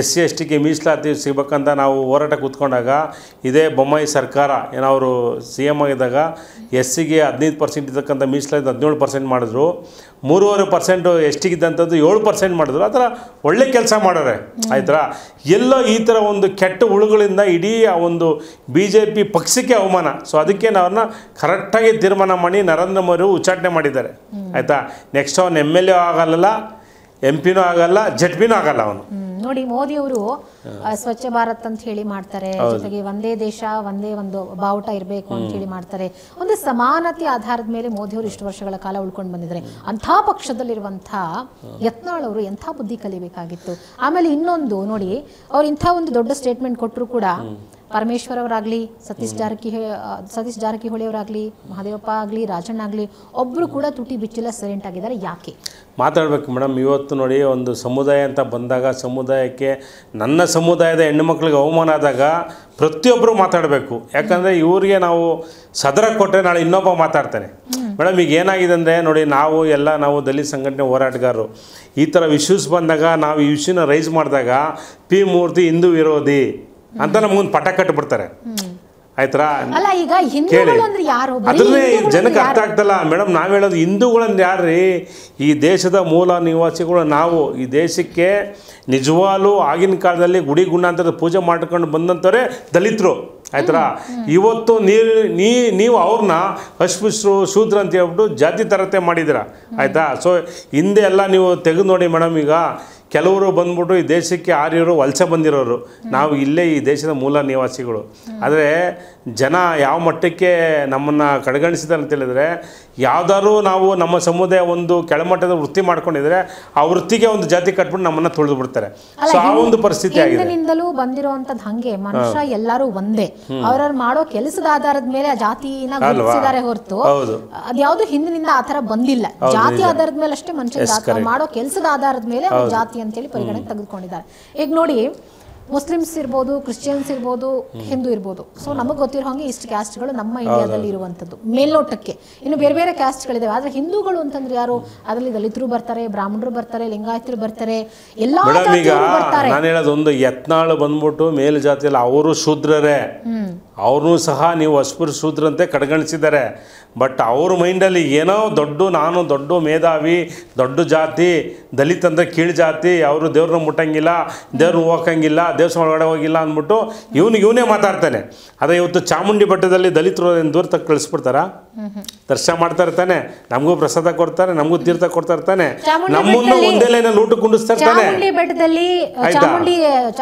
SC STಗೆ ಮೀಸಲಾತಿ ಸಿಗಬೇಕಂತ ನಾವು ಹೋರಾಟ ಕೂತ್ಕೊಂಡಾಗ ಇದೇ ಬೊಮ್ಮಾಯಿ ಸರ್ಕಾರ ಏನವರು CM ಆಗಿದ್ದಾಗ SCಗೆ 15% ಇದ್ದಕ್ಕಂಥ ಮೀಸಲಾತಿ 17% ಮಾಡಿದ್ರು, 3.5% STಗಿದ್ದಂಥದ್ದು 7% ಮಾಡಿದ್ರು. ಆ ಥರ ಒಳ್ಳೆ ಕೆಲಸ ಮಾಡೋರೆ ಆಯ್ತಾ. ಎಲ್ಲೋ ಈ ಥರ ಒಂದು ಕೆಟ್ಟ ಹುಳುಗಳಿಂದ ಇಡೀ ಆ ಒಂದು BJP ಪಕ್ಷಕ್ಕೆ ಅವಮಾನ. ಸೊ ಅದಕ್ಕೆ ಅವ್ರನ್ನ ಕರೆಕ್ಟಾಗಿ ತೀರ್ಮಾನ ಮಾಡಿ ನರೇಂದ್ರ ಮೋದಿ ಉಚ್ಚಾಟನೆ ಮಾಡಿದ್ದಾರೆ ಆಯಿತಾ. ನೆಕ್ಸ್ಟ್ ಅವನು MLA ಆಗಲ್ಲ, MP ಆಗಲ್ಲ, ZPನೂ ಆಗಲ್ಲ ಅವನು. ನೋಡಿ, ಮೋದಿ ಅವರು ಸ್ವಚ್ಛ ಭಾರತ್ ಅಂತ ಹೇಳಿ ಮಾಡ್ತಾರೆ, ಜೊತೆಗೆ ಒಂದೇ ದೇಶ ಒಂದೇ ಒಂದು ಬಾವುಟ ಇರಬೇಕು ಅಂತ ಹೇಳಿ ಮಾಡ್ತಾರೆ. ಒಂದು ಸಮಾನತೆ ಆಧಾರದ ಮೇಲೆ ಮೋದಿ ಅವರು ಇಷ್ಟು ವರ್ಷಗಳ ಕಾಲ ಉಳ್ಕೊಂಡು ಬಂದಿದ್ದಾರೆ. ಅಂಥ ಪಕ್ಷದಲ್ಲಿರುವಂಥ ಯತ್ನಾಳ್ ಅವರು ಎಂಥ ಬುದ್ಧಿ ಕಲಿಬೇಕಾಗಿತ್ತು. ಆಮೇಲೆ ಇನ್ನೊಂದು ನೋಡಿ, ಅವ್ರು ಇಂಥ ಒಂದು ದೊಡ್ಡ ಸ್ಟೇಟ್ಮೆಂಟ್ ಕೊಟ್ಟರು ಕೂಡ ಪರಮೇಶ್ವರ್ ಅವರಾಗ್ಲಿ, ಸತೀಶ್ ಜಾರಕಿಹೊಳಿ ಅವರಾಗ್ಲಿ, ಮಹದೇವಪ್ಪ ಆಗಲಿ, ರಾಜಣ್ಣ ಆಗಲಿ ಒಬ್ಬರು ಕೂಡ ತುಟಿ ಬಿಚ್ಚಿಲ್ಲ, ಸೈಲೆಂಟ್ ಆಗಿದ್ದಾರೆ. ಯಾಕೆ ಮಾತಾಡಬೇಕು ಮೇಡಮ್? ಇವತ್ತು ನೋಡಿ, ಒಂದು ಸಮುದಾಯ ಅಂತ ಬಂದಾಗ ಸಮುದಾಯಕ್ಕೆ ನನ್ನ ಸಮುದಾಯದ ಹೆಣ್ಣು ಮಕ್ಕಳಿಗೆ ಅವಮಾನ ಆದಾಗ ಪ್ರತಿಯೊಬ್ಬರು ಮಾತಾಡಬೇಕು. ಯಾಕಂದರೆ ಇವ್ರಿಗೆ ನಾವು ಸದರ ಕೊಟ್ಟರೆ ನಾಳೆ ಇನ್ನೊಬ್ಬ ಮಾತಾಡ್ತಾನೆ. ಮೇಡಮ್ ಈಗ ಏನಾಗಿದೆ ಅಂದರೆ ನೋಡಿ, ನಾವು ದಲಿತ ಸಂಘಟನೆ ಹೋರಾಟಗಾರರು ಈ ಥರ ಇಶ್ಯೂಸ್ ಬಂದಾಗ ನಾವು ಈ ಇಶ್ಯೂನ ರೈಸ್ ಮಾಡಿದಾಗ P ಮೂರ್ತಿ ಹಿಂದೂ ವಿರೋಧಿ ಅಂತ ನಮಗೊಂದು ಪಟ ಕಟ್ಟಿಬಿಡ್ತಾರೆ ಆಯ್ತಾ. ಕೇಳಿ, ಅದನ್ನೇ ಜನಕ್ಕೆ ಅರ್ಥ ಆಗ್ತಲ್ಲ ಮೇಡಮ್. ನಾವು ಹೇಳೋದು ಹಿಂದೂಗಳಂದ್ರೆ ಯಾರ್ರೀ? ಈ ದೇಶದ ಮೂಲ ನಿವಾಸಿಗಳು ನಾವು. ಈ ದೇಶಕ್ಕೆ ನಿಜವಾಗ್ಲೂ ಆಗಿನ ಕಾಲದಲ್ಲಿ ಗುಡಿ ಗುಂಡಾಂತರದ ಪೂಜೆ ಮಾಡ್ಕೊಂಡು ಬಂದಂಥವ್ರೆ ದಲಿತರು ಆಯ್ತಾ. ಇವತ್ತು ನೀವು ಅವ್ರನ್ನ ಅಸ್ಪೃಶ್ಯರು, ಶೂದ್ರ ಅಂತ ಹೇಳ್ಬಿಟ್ಟು ಜಾತಿ ತರತೆ ಮಾಡಿದ್ದೀರ ಆಯಿತಾ. ಸೊ ಹಿಂದೆ ಎಲ್ಲ ನೀವು ತೆಗೆದು ನೋಡಿ ಮೇಡಮ್, ಈಗ ಕೆಲವರು ಬಂದ್ಬಿಟ್ಟು ಈ ದೇಶಕ್ಕೆ ಆರ್ಯರು ವಲಸೆ ಬಂದಿರೋರು, ನಾವು ಇಲ್ಲೇ ಈ ದೇಶದ ಮೂಲ ನಿವಾಸಿಗಳು. ಆದರೆ ಜನ ಯಾವ ಮಟ್ಟಕ್ಕೆ ನಮ್ಮನ್ನು ಕಡೆಗಣಿಸಿದ್ದಾರೆ ಅಂತ ಹೇಳಿದ್ರೆ, ಯಾವ್ದಾದ್ರು ನಾವು ನಮ್ಮ ಸಮುದಾಯ ಒಂದು ಕೆಳಮಟ್ಟದ ವೃತ್ತಿ ಮಾಡ್ಕೊಂಡಿದ್ರೆ ಆ ವೃತ್ತಿಗೆ ಒಂದು ಜಾತಿ ಕಟ್ಬಿಟ್ಟು ನಮ್ಮನ್ನು ತುಳಿದು ಬಿಡ್ತಾರೆ. ಸೊ ಆ ಒಂದು ಪರಿಸ್ಥಿತಿ ಆಗಿದೆ. ಹಿಂದಿನಿಂದಲೂ ಬಂದಿರುವಂತದ್ದು ಹಂಗೆ. ಮನುಷ್ಯ ಎಲ್ಲರೂ ಒಂದೇ, ಅವ್ರವ್ರು ಮಾಡೋ ಕೆಲಸದ ಆಧಾರದ ಮೇಲೆ ಆ ಜಾತಿನ ಗುರುತಿಸಿದ್ದಾರೆ ಹೊರತು ಅದ್ಯಾವುದು ಹಿಂದಿನಿಂದ ಆ ಥರ ಬಂದಿಲ್ಲ. ಜಾತಿ ಆಧಾರದ ಮೇಲೆ ಅಷ್ಟೇ ಮನುಷ್ಯ ಮಾಡೋ ಕೆಲಸದ ಆಧಾರದ ಮೇಲೆ ಅವ್ರ ಜಾತಿ ಅಂತೇಳಿ ಪರಿಗಣನೆ ತೆಗೆದುಕೊಂಡಿದ್ದಾರೆ. ಈಗ ನೋಡಿ, ಮುಸ್ಲಿಮ್ಸ್ ಇರ್ಬೋದು, ಕ್ರಿಶ್ಚಿಯನ್ಸ್ ಇರ್ಬೋದು, ಹಿಂದೂ ಇರ್ಬೋದು. ಸೊ ನಮಗೆ ಗೊತ್ತಿರೋ ಹಾಗೆ ಇಷ್ಟು ಕ್ಯಾಸ್ಟ್ಗಳು ನಮ್ಮ ಇಂಡಿಯಾದಲ್ಲಿ ಇರುವಂಥದ್ದು ಮೇಲ್ನೋಟಕ್ಕೆ. ಇನ್ನು ಬೇರೆ ಬೇರೆ ಕ್ಯಾಸ್ಟ್ಗಳಿದಾವೆ. ಆದರೆ ಹಿಂದೂಗಳು ಅಂತಂದ್ರೆ ಯಾರು? ಅದರಲ್ಲಿ ದಲಿತರು ಬರ್ತಾರೆ, ಬ್ರಾಹ್ಮಣರು ಬರ್ತಾರೆ, ಲಿಂಗಾಯತರು ಬರ್ತಾರೆ, ಎಲ್ಲ ಬರ್ತಾರೆ. ನಾನು ಹೇಳೋದು ಒಂದು, ಯತ್ನಾಳು ಬಂದ್ಬಿಟ್ಟು ಮೇಲು ಜಾತಿಯಲ್ಲಿ ಅವರು ಶೂದ್ರರೇ, ಅವ್ರನ್ನೂ ಸಹ ನೀವು ಅಸ್ಪೃಶ್ಯ ಶೂದ್ರಂತೆ ಕಡೆಗಣಿಸಿದ್ದಾರೆ. ಬಟ್ ಅವ್ರ ಮೈಂಡಲ್ಲಿ ಏನೋ ನಾನು ದೊಡ್ಡ ಮೇಧಾವಿ, ದೊಡ್ಡ ಜಾತಿ, ದಲಿತ ಅಂದರೆ ಕೀಳು ಜಾತಿ, ಅವರು ದೇವ್ರನ್ನ ಮುಟ್ಟಂಗಿಲ್ಲ, ದೇವ್ರನ್ನ ಹೋಗಂಗಿಲ್ಲ, ದೇವಸ್ಥಾನ ಒಳಗಡೆ ಹೋಗಿಲ್ಲ ಅಂದ್ಬಿಟ್ಟು ಇವನೇ ಮಾತಾಡ್ತಾನೆ. ಅದೇ ಇವತ್ತು ಚಾಮುಂಡಿ ಬೆಟ್ಟದಲ್ಲಿ ದಲಿತರು ದೂರ ತಕ್ಕ ಕಳಿಸ್ಬಿಡ್ತಾರ? ದರ್ಶನ ಮಾಡ್ತಾ ಇರ್ತಾನೆ, ನಮಗೂ ಪ್ರಸಾದ ಕೊಡ್ತಾರೆ, ನಮಗೂ ತೀರ್ಥ ಕೊಡ್ತಾ ಇರ್ತಾನೆ, ನಮ್ಮನ್ನು ಒಂದೇ ಲೈನಲ್ಲಿ ಊಟ ಕುಂಡಿಸ್ತಾ ಇರ್ತಾನೆ ಆಯ್ತಾ.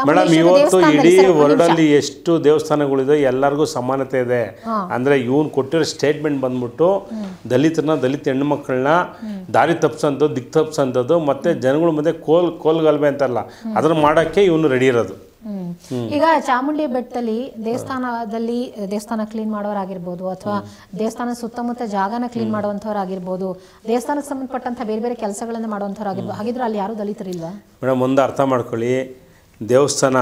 ಮೇಡಮ್ ಇವತ್ತು ಇಡೀ ವರ್ಲ್ಡಲ್ಲಿ ಎಷ್ಟು ದೇವಸ್ಥಾನಗಳಿದೆ, ಎಲ್ಲರಿಗೂ ಸಮಾನತೆ ಇದೆ. ಅಂದರೆ ಇವನು ಕೊಟ್ಟಿರೋ ಸ್ಟೇಟ್ಮೆಂಟ್ ಬಂದ್ಬಿಟ್ಟು ದಲಿತ ಹೆಣ್ಣು ಮಕ್ಕಳನ್ನ ದಾರಿ ತಪ್ಪಿಸೋಂಥದ್ದು, ದಿಕ್ಕು ತಪ್ಪಿಸೋಂಥದ್ದು, ಮತ್ತು ಜನಗಳ ಮಧ್ಯೆ ಕೋಲ್ಗಲ್ಬೆ ಅಂತಲ್ಲ, ಅದನ್ನು ಮಾಡೋಕ್ಕೆ ಇವನು ರೆಡಿ ಇರೋದು. ಈಗ ಚಾಮುಂಡಿ ಬೆಟ್ಟದಲ್ಲಿ ದೇವಸ್ಥಾನ ಕ್ಲೀನ್ ಮಾಡೋರಾಗಿರ್ಬೋದು, ಅಥವಾ ದೇವಸ್ಥಾನ ಸುತ್ತಮುತ್ತ ಜಾಗನ ಕ್ಲೀನ್ ಮಾಡುವಂಥವ್ರಾಗಿರ್ಬೋದು, ದೇವಸ್ಥಾನಕ್ಕೆ ಸಂಬಂಧಪಟ್ಟಂಥ ಬೇರೆ ಬೇರೆ ಕೆಲಸಗಳನ್ನು ಮಾಡುವಂಥವ್ರಾಗಿರ್ಬೋದು. ಹಾಗಿದ್ರೆ ಅಲ್ಲಿ ಯಾರು ದಲಿತರಿಲ್ವಾ? ಮೇಡಮ್ ಒಂದು ಅರ್ಥ ಮಾಡ್ಕೊಳ್ಳಿ, ದೇವಸ್ಥಾನ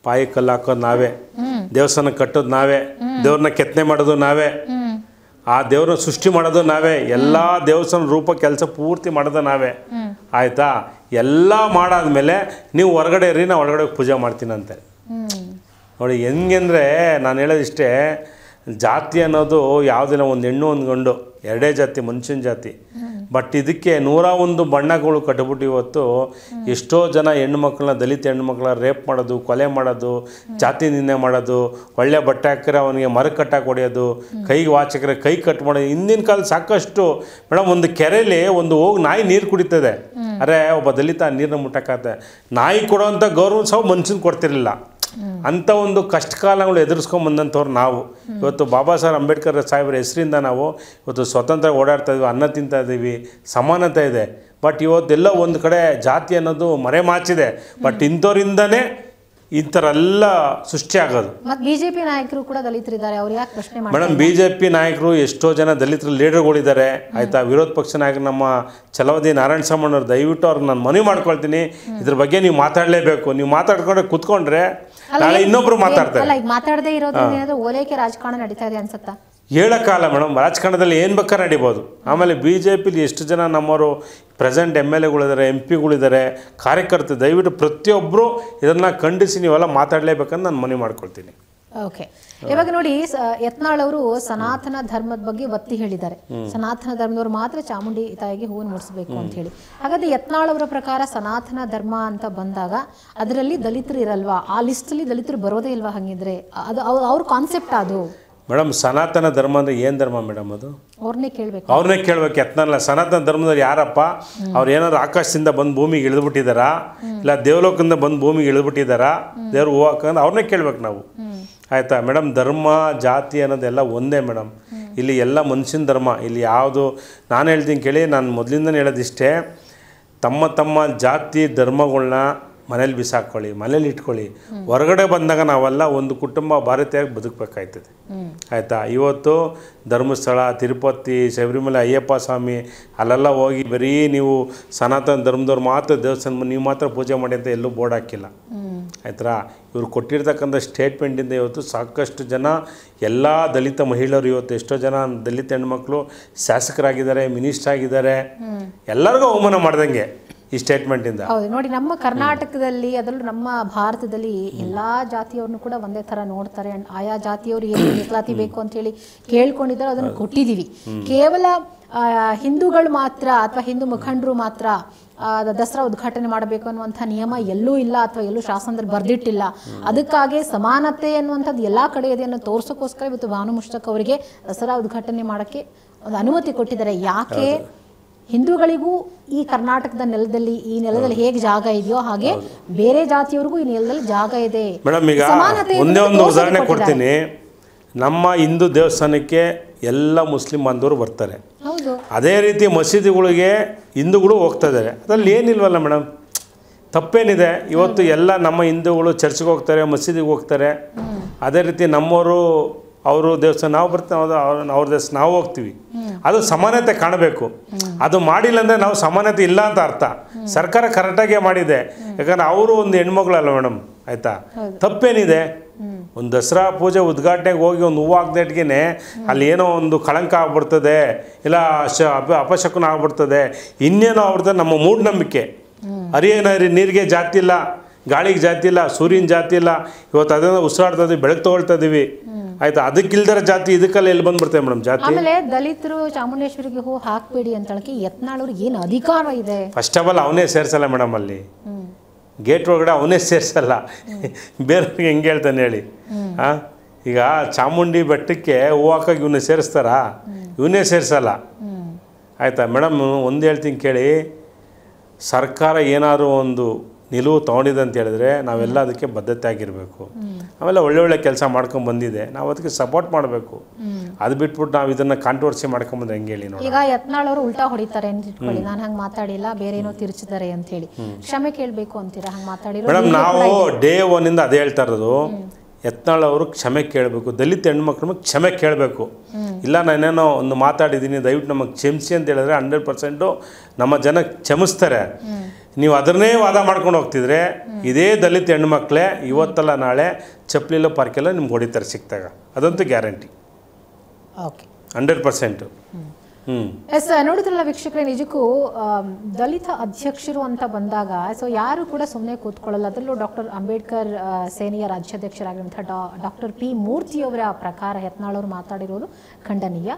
ಪಾಯಿ ಕಲ್ಲು ಹಾಕೋದು ನಾವೇ, ದೇವಸ್ಥಾನ ಕಟ್ಟೋದು ನಾವೇ, ದೇವ್ರನ್ನ ಕೆತ್ತನೆ ಮಾಡೋದು ನಾವೇ, ಆ ದೇವ್ರನ್ನ ಸೃಷ್ಟಿ ಮಾಡೋದು ನಾವೇ, ಎಲ್ಲ ದೇವಸ್ಥಾನ ರೂಪ ಕೆಲಸ ಪೂರ್ತಿ ಮಾಡೋದು ನಾವೇ ಆಯಿತಾ, ಎಲ್ಲ ಮಾಡಾದ್ಮೇಲೆ ನೀವು ಹೊರಗಡೆ ಇರ್ರಿ, ನಾ ಒಳಗಡೆ ಪೂಜೆ ಮಾಡ್ತೀನಿ ಅಂತಾರೆ. ನೋಡಿ ಹೆಂಗೆಂದರೆ ನಾನು ಹೇಳೋದಿಷ್ಟೇ, ಜಾತಿ ಅನ್ನೋದು ಯಾವುದಿಲ್ಲ, ಒಂದು ಹೆಣ್ಣು ಒಂದು ಗಂಡು ಎರಡೇ ಜಾತಿ, ಮನುಷ್ಯನ ಜಾತಿ. ಬಟ್ ಇದಕ್ಕೆ 101 ಬಣ್ಣಗಳು ಕಟ್ಟಿಬಿಟ್ಟು ಇವತ್ತು ಎಷ್ಟೋ ಜನ ಹೆಣ್ಮಕ್ಳನ್ನ, ದಲಿತ ಹೆಣ್ಮಕ್ಳನ್ನ ರೇಪ್ ಮಾಡೋದು, ಕೊಲೆ ಮಾಡೋದು, ಜಾತಿ ನಿಂದೆ ಮಾಡೋದು, ಒಳ್ಳೆ ಬಟ್ಟೆ ಹಾಕಿದ್ರೆ ಅವನಿಗೆ ಮರ ಕಟ್ಟಾಕಿ ಹೊಡೆಯೋದು, ಕೈಗೆ ವಾಚಕರೆ ಕೈ ಕಟ್ ಮಾಡೋದು. ಹಿಂದಿನ ಕಾಲ ಸಾಕಷ್ಟು ಮೇಡಮ್. ಒಂದು ಕೆರೆಯಲ್ಲಿ ಹೋಗಿ ನಾಯಿ ನೀರು ಕುಡಿತದೆ, ಅರೆ ಒಬ್ಬ ದಲಿತ ನೀರನ್ನ ಮುಟ್ಟಕ್ಕಾಗತ್ತೆ. ನಾಯಿ ಕೊಡೋವಂಥ ಗೌರವ ಸಹ ಮನುಷ್ಯನ ಕೊಡ್ತಿರಲಿಲ್ಲ. ಅಂಥ ಒಂದು ಕಷ್ಟ ಕಾಲಗಳು ಎದುರಿಸ್ಕೊಂಬಂದಂಥವ್ರು ನಾವು. ಇವತ್ತು ಬಾಬಾ ಸಾಹೇಬ್ ಅಂಬೇಡ್ಕರ್ ಸಾಹೇಬ್ರ ಹೆಸರಿಂದ ನಾವು ಇವತ್ತು ಸ್ವತಂತ್ರ ಓಡಾಡ್ತಾ ಇದ್ವಿ, ಅನ್ನ ತಿಂತಾ ಇದ್ದೀವಿ, ಸಮಾನತೆ ಇದೆ. ಬಟ್ ಇವತ್ತೆಲ್ಲ ಒಂದು ಕಡೆ ಜಾತಿ ಅನ್ನೋದು ಮರೆಮಾಚಿದೆ. ಬಟ್ ಇಂಥವ್ರಿಂದನೇ ಈ ಥರ ಎಲ್ಲ ಸೃಷ್ಟಿ ಆಗೋದು. ಮತ್ತು ಬಿಜೆಪಿ ನಾಯಕರು ಕೂಡ ದಲಿತರಿದ್ದಾರೆ, ಅವ್ರು ಯಾಕೆ ಪ್ರಶ್ನೆ ಮಾಡಿ? ಮೇಡಮ್, ಬಿಜೆಪಿ ನಾಯಕರು ಎಷ್ಟೋ ಜನ ದಲಿತರ ಲೀಡರ್ಗಳಿದ್ದಾರೆ, ಆಯಿತಾ. ವಿರೋಧ ಪಕ್ಷ ನಾಯಕರು ನಮ್ಮ ಛಲವಾದಿ ನಾರಾಯಣ ಸ್ವಾಮಣ್ಣವ್ರು, ದಯವಿಟ್ಟು ಅವ್ರಿಗೆ ನಾನು ಮನವಿ ಮಾಡ್ಕೊಳ್ತೀನಿ, ಇದ್ರ ಬಗ್ಗೆ ನೀವು ಮಾತಾಡಲೇಬೇಕು. ನೀವು ಮಾತಾಡ್ಕೊಂಡ್ರೆ ಕೂತ್ಕೊಂಡ್ರೆ ನಾಳೆ ಇನ್ನೊಬ್ರು ಮಾತಾಡ್ತಾರೆ. ಈಗ ಮಾತಾಡದೇ ಇರೋದ್ರಿಂದ ಓಲೈಕೆ ರಾಜಕಾರಣ ನಡೀತಾ ಇದೆ ಅನ್ಸುತ್ತಾ? ಹೇಳೋಕ್ಕಾಗಲ್ಲ ಮೇಡಮ್. ರಾಜಕಾರಣದಲ್ಲಿ ಏನು ಬೇಕಾದ್ರೆ ನಡಿಬೋದು. ಆಮೇಲೆ ಬಿ ಜೆ ಪಿಲಿ ಎಷ್ಟು ಜನ ನಮ್ಮವರು ಪ್ರೆಸೆಂಟ್ MLAಗಳಿದ್ದಾರೆ, MP ಗಳಿದ್ದಾರೆ, ಕಾರ್ಯಕರ್ತರು. ದಯವಿಟ್ಟು ಪ್ರತಿಯೊಬ್ಬರು ಇದನ್ನು ಖಂಡಿಸಿ ನೀವೆಲ್ಲ ಮಾತಾಡಲೇಬೇಕಂತ ನಾನು ಮನವಿ ಮಾಡ್ಕೊಳ್ತೀನಿ. ಓಕೆ, ಇವಾಗ ನೋಡಿ, ಯತ್ನಾಳ್ ಅವರು ಸನಾತನ ಧರ್ಮದ ಬಗ್ಗೆ ಒತ್ತಿ ಹೇಳಿದ್ದಾರೆ. ಸನಾತನ ಧರ್ಮದವರು ಮಾತ್ರ ಚಾಮುಂಡಿ ತಾಯಿಗೆ ಹೂವನ್ನು ಮುಡಿಸಬೇಕು ಅಂತ ಹೇಳಿ. ಹಾಗಾದ್ರೆ ಯತ್ನಾಳ್ ಅವರ ಪ್ರಕಾರ ಸನಾತನ ಧರ್ಮ ಅಂತ ಬಂದಾಗ ಅದರಲ್ಲಿ ದಲಿತರು ಇರಲ್ವಾ? ಆ ಲಿಸ್ಟಲ್ಲಿ ದಲಿತರು ಬರೋದೇ ಇಲ್ವಾ? ಹಾಗಿದ್ರೆ ಅದು ಅವ್ರ ಕಾನ್ಸೆಪ್ಟ್ ಅದು ಮೇಡಮ್. ಸನಾತನ ಧರ್ಮ ಅಂದರೆ ಏನು ಧರ್ಮ ಮೇಡಮ್? ಅದು ಅವ್ರನ್ನೇ ಕೇಳಬೇಕು. ಯತ್ನಲ್ಲ, ಸನಾತನ ಧರ್ಮದಲ್ಲಿ ಯಾರಪ್ಪ? ಅವ್ರು ಏನಾದ್ರು ಆಕಾಶದಿಂದ ಬಂದು ಭೂಮಿಗೆ ಇಳಿದ್ಬಿಟ್ಟಿದ್ದಾರಾ, ಇಲ್ಲ ದೇವಲೋಕದಿಂದ ಬಂದು ಭೂಮಿಗೆ ಇಳಿದ್ಬಿಟ್ಟಿದ್ದಾರಾ, ದೇವ್ರು ಹೂ ಹಾಕಂದ್ರೆ ಅವ್ರನ್ನೇ ಕೇಳ್ಬೇಕು ನಾವು, ಆಯಿತಾ ಮೇಡಮ್. ಧರ್ಮ ಜಾತಿ ಅನ್ನೋದೆಲ್ಲ ಒಂದೇ ಮೇಡಮ್. ಇಲ್ಲಿ ಎಲ್ಲ ಮನುಷ್ಯನ ಧರ್ಮ. ಇಲ್ಲಿ ಯಾವುದು ನಾನು ಹೇಳ್ತೀನಿ ಕೇಳಿ, ನಾನು ಮೊದಲಿಂದನೇ ಹೇಳೋದಿಷ್ಟೇ, ತಮ್ಮ ಜಾತಿ ಧರ್ಮಗಳನ್ನ ಮನೇಲಿ ಬಿಸಾಕೊಳ್ಳಿ, ಮನೇಲಿ ಇಟ್ಕೊಳ್ಳಿ. ಹೊರಗಡೆ ಬಂದಾಗ ನಾವೆಲ್ಲ ಒಂದು ಕುಟುಂಬ ಭಾರತೀಯಾಗಿ ಬದುಕಬೇಕಾಯ್ತದೆ, ಆಯಿತಾ. ಇವತ್ತು ಧರ್ಮಸ್ಥಳ, ತಿರುಪತಿ, ಶಬರಿಮಲೆ, ಅಯ್ಯಪ್ಪ ಸ್ವಾಮಿ ಅಲ್ಲೆಲ್ಲ ಹೋಗಿ ಬರೀ ನೀವು ಸನಾತನ ಧರ್ಮದವ್ರು ಮಾತ್ರ ದೇವಸ್ಥಾನ ನೀವು ಮಾತ್ರ ಪೂಜೆ ಮಾಡಿ ಅಂತ ಎಲ್ಲೂ ಬೋರ್ಡ್ ಹಾಕಿಲ್ಲ, ಆಯ್ತಾ. ಇವ್ರು ಕೊಟ್ಟಿರ್ತಕ್ಕಂಥ ಸ್ಟೇಟ್ಮೆಂಟಿಂದ ಇವತ್ತು ಸಾಕಷ್ಟು ಜನ, ಎಲ್ಲ ದಲಿತ ಮಹಿಳೆಯರು, ಇವತ್ತು ಎಷ್ಟೋ ಜನ ದಲಿತ ಹೆಣ್ಮಕ್ಳು ಶಾಸಕರಾಗಿದ್ದಾರೆ, ಮಿನಿಸ್ಟರ್ ಆಗಿದ್ದಾರೆ. ಎಲ್ಲರಿಗೂ ಅವಮಾನ ಮಾಡ್ದಂಗೆ ಈ ಸ್ಟೇಟ್ಮೆಂಟಿಂದ. ಹೌದು ನೋಡಿ, ನಮ್ಮ ಕರ್ನಾಟಕದಲ್ಲಿ, ಅದರಲ್ಲೂ ನಮ್ಮ ಭಾರತದಲ್ಲಿ ಎಲ್ಲ ಜಾತಿಯವ್ರನ್ನು ಕೂಡ ಒಂದೇ ಥರ ನೋಡ್ತಾರೆ. ಆಯಾ ಜಾತಿಯವರು ಏನು ಮೀಸಲಾತಿ ಬೇಕು ಅಂತ ಹೇಳಿ ಕೇಳ್ಕೊಂಡಿದ್ದಾರೆ, ಅದನ್ನು ಕೊಟ್ಟಿದ್ದೀವಿ. ಕೇವಲ ಹಿಂದೂಗಳು ಮಾತ್ರ ಅಥವಾ ಹಿಂದೂ ಮುಖಂಡರು ಮಾತ್ರ ದಸರಾ ಉದ್ಘಾಟನೆ ಮಾಡಬೇಕು ಅನ್ನುವಂಥ ನಿಯಮ ಎಲ್ಲೂ ಇಲ್ಲ, ಅಥವಾ ಎಲ್ಲೂ ಶಾಸನದಲ್ಲಿ ಬರೆದಿಟ್ಟಿಲ್ಲ. ಅದಕ್ಕಾಗಿ ಸಮಾನತೆ ಅನ್ನುವಂಥದ್ದು ಎಲ್ಲ ಕಡೆ ಇದೆ ಅನ್ನೋ ತೋರ್ಸೋಕ್ಕೋಸ್ಕರ ಇವತ್ತು ಭಾನು ಮುಷ್ತಾಕ್ ಅವರಿಗೆ ದಸರಾ ಉದ್ಘಾಟನೆ ಮಾಡೋಕ್ಕೆ ಒಂದು ಅನುಮತಿ ಕೊಟ್ಟಿದ್ದಾರೆ. ಯಾಕೆ? ಹಿಂದೂಗಳಿಗೂ ಈ ಕರ್ನಾಟಕದ ನೆಲದಲ್ಲಿ, ಈ ನೆಲದಲ್ಲಿ ಹೇಗೆ ಜಾಗ ಇದೆಯೋ ಹಾಗೆ ಬೇರೆ ಜಾತಿಯವರಿಗೂ ಈ ನೆಲದಲ್ಲಿ ಜಾಗ ಇದೆ. ಮೇಡಮ್, ಈಗ ಒಂದೇ ಒಂದು ಉದಾಹರಣೆ ಕೊಡ್ತೀನಿ. ನಮ್ಮ ಹಿಂದೂ ದೇವಸ್ಥಾನಕ್ಕೆ ಎಲ್ಲ ಮುಸ್ಲಿಂ ಬಾಂಧವರು ಬರ್ತಾರೆ, ಅದೇ ರೀತಿ ಮಸೀದಿಗಳಿಗೆ ಹಿಂದೂಗಳು ಹೋಗ್ತಾ ಇದ್ದಾರೆ. ಅದರಲ್ಲಿ ಏನಿಲ್ವಲ್ಲ ಮೇಡಮ್, ತಪ್ಪೇನಿದೆ? ಇವತ್ತು ಎಲ್ಲ ನಮ್ಮ ಹಿಂದೂಗಳು ಚರ್ಚ್ಗೆ ಹೋಗ್ತಾರೆ, ಮಸೀದಿಗೆ ಹೋಗ್ತಾರೆ. ಅದೇ ರೀತಿ ನಮ್ಮವರು ಅವರು ದೇವಸ್ಥಾನ ನಾವು ಬರ್ತೀವಿ, ಅವ್ರ ದೇವಸ್ಥಾನ ನಾವು ಹೋಗ್ತೀವಿ. ಅದು ಸಮಾನತೆ ಕಾಣಬೇಕು. ಅದು ಮಾಡಿಲ್ಲ ಅಂದರೆ ನಾವು ಸಮಾನತೆ ಇಲ್ಲ ಅಂತ ಅರ್ಥ. ಸರ್ಕಾರ ಕರೆಕ್ಟಾಗೇ ಮಾಡಿದೆ, ಯಾಕಂದ್ರೆ ಅವರು ಒಂದು ಹೆಣ್ಮಗಳಲ್ಲ ಮೇಡಮ್, ಆಯಿತಾ. ತಪ್ಪೇನಿದೆ? ಒಂದು ದಸರಾ ಪೂಜೆ ಉದ್ಘಾಟನೆಗೆ ಹೋಗಿ ಒಂದು ಹೂವು ಹಾಕ್ದೇಟ್ಗೆ ಅಲ್ಲಿ ಏನೋ ಒಂದು ಕಳಂಕ ಆಗ್ಬಿಡ್ತದೆ, ಇಲ್ಲ ಅಪಶಕುನ ಆಗ್ಬಿಡ್ತದೆ, ಇನ್ನೇನೋ ಆಗ್ಬಿಡ್ತದೆ. ನಮ್ಮ ಮೂಢನಂಬಿಕೆ. ಹರಿಯೇನ ನೀರಿಗೆ ಜಾತಿ ಇಲ್ಲ, ಗಾಳಿಗೆ ಜಾತಿ ಇಲ್ಲ, ಸೂರ್ಯನ ಜಾತಿ ಇಲ್ಲ. ಇವತ್ತು ಅದನ್ನು ಉಸಿರಾಡ್ತಾ ಇದ್ದೀವಿ, ಬೆಳಕು ತೊಗೊಳ್ತಾ ಇದ್ದೀವಿ, ಆಯ್ತಾ. ಅದಕ್ಕಿಲ್ದರ ಜಾತಿ ಇದಕ್ಕೆಲ್ಲ ಎಲ್ಲಿ ಬಂದ್ಬಿಡ್ತೇವೆ ಮೇಡಮ್ ಜಾತಿ? ಆಮೇಲೆ ದಲಿತರು ಚಾಮುಂಡೇಶ್ವರಿಗೆ ಹೂ ಹಾಕ್ಬೇಡಿ ಅಂತ ಹೇಳಕ್ಕೆ ಯತ್ನಾಳವ್ರಿಗೆ ಏನು ಅಧಿಕಾರ ಇದೆ? ಫಸ್ಟ್ ಆಫ್ ಆಲ್ ಅವನೇ ಸೇರಿಸಲ್ಲ ಮೇಡಮ್, ಅಲ್ಲಿ ಗೇಟ್ ಒಳಗಡೆ ಅವನೇ ಸೇರಿಸಲ್ಲ, ಬೇರೆಯವ್ರಿಗೆ ಹೆಂಗೆ ಹೇಳ್ತಾನೆ ಹೇಳಿ? ಹಾಂ, ಈಗ ಚಾಮುಂಡಿ ಬೆಟ್ಟಕ್ಕೆ ಹೂ ಹಾಕೋಕೆ ಇವನ್ನೇ ಸೇರಿಸ್ತಾರಾ? ಇವನ್ನೇ ಸೇರಿಸಲ್ಲ, ಆಯಿತಾ ಮೇಡಮ್. ಒಂದು ಹೇಳ್ತೀನಿ ಕೇಳಿ, ಸರ್ಕಾರ ಏನಾದರೂ ಒಂದು ನಿಲುವು ತೊಗೊಂಡಿದೆ ಅಂತ ಹೇಳಿದ್ರೆ ನಾವೆಲ್ಲ ಅದಕ್ಕೆ ಬದ್ಧತೆ ಆಗಿರಬೇಕು. ಆಮೇಲೆ ಒಳ್ಳೆ ಕೆಲಸ ಮಾಡ್ಕೊಂಡು ಬಂದಿದೆ, ನಾವು ಅದಕ್ಕೆ ಸಪೋರ್ಟ್ ಮಾಡಬೇಕು. ಅದು ಬಿಟ್ಬಿಟ್ಟು ನಾವು ಇದನ್ನು ಕಾಂಟ್ರವರ್ಸಿ ಮಾಡ್ಕೊಂಬಂದ್ರೆ ಹೆಂಗೆ ಹೇಳಿ? ನೋಡಿ, ಈಗ ಯತ್ನಾಳ್ ಅವರು ಉಲ್ಟಾ ಹೊಡಿತಾರೆ ಅಂತ ಇಟ್ಕೊಳ್ಳಿ, ನಾನು ಹಂಗೆ ಮಾತಾಡಿಲ್ಲ, ಬೇರೆ ಏನೋ ತಿರ್ಚಿದ್ದಾರೆ ಅಂತ ಹೇಳಿ ಕ್ಷಮೆ ಕೇಳಬೇಕು ಅಂತೀರಾ? ಹಂಗೆ ಮಾತಾಡಿರೋ ಮೇಡಮ್, ನಾವು ಡೇ ಒನ್ನಿಂದ ಅದೇ ಹೇಳ್ತಾ ಇರೋದು, ಯತ್ನಾಳ್ ಅವರು ಕ್ಷಮೆ ಕೇಳಬೇಕು, ದಲಿತ ಹೆಣ್ಮಕ್ಳು ಕ್ಷಮೆ ಕೇಳಬೇಕು. ಇಲ್ಲ ನಾನೇನೋ ಒಂದು ಮಾತಾಡಿದ್ದೀನಿ, ದಯವಿಟ್ಟು ನಮಗೆ ಕ್ಷಮಿಸಿ ಅಂತ ಹೇಳಿದ್ರೆ 100% ನಮ್ಮ ಜನ ಕ್ಷಮಿಸ್ತಾರೆ. ನೀವು ಅದನ್ನೇ ವಾದ ಮಾಡ್ಕೊಂಡು ಹೋಗ್ತಿದ್ರೆ ಇದೇ ದಲಿತ ಹೆಣ್ಮಕ್ಳೇ ಇವತ್ತಲ್ಲ ನಾಳೆ ಚಪ್ಪಲಿಲ್ಲ ಪಾರ್ಕೆಲ್ಲ ನಿಮ್ಗೆ ಹೊಡಿತಾರೆ ಸಿಕ್ತಾಗ, ಅದಂತೂ ಗ್ಯಾರಂಟಿ, 100%. ಎಸ್ ನೋಡಿದ್ರಲ್ಲ ವೀಕ್ಷಕರೇ, ನಿಜಕ್ಕೂ ದಲಿತ ಅಧ್ಯಕ್ಷರು ಅಂತ ಬಂದಾಗ ಸೊ ಯಾರು ಕೂಡ ಸುಮ್ಮನೆ ಕೂತ್ಕೊಳ್ಳಲ್ಲ. ಅದರಲ್ಲೂ ಡಾಕ್ಟರ್ ಅಂಬೇಡ್ಕರ್ ಸೇನೆಯ ರಾಜ್ಯಾಧ್ಯಕ್ಷರಾಗಿರುವಂತಹ ಡಾಕ್ಟರ್ ಪಿ ಮೂರ್ತಿಯವರ ಪ್ರಕಾರ ಯತ್ನಾಳ್ ಅವರು ಮಾತಾಡಿರೋದು ಖಂಡನೀಯ.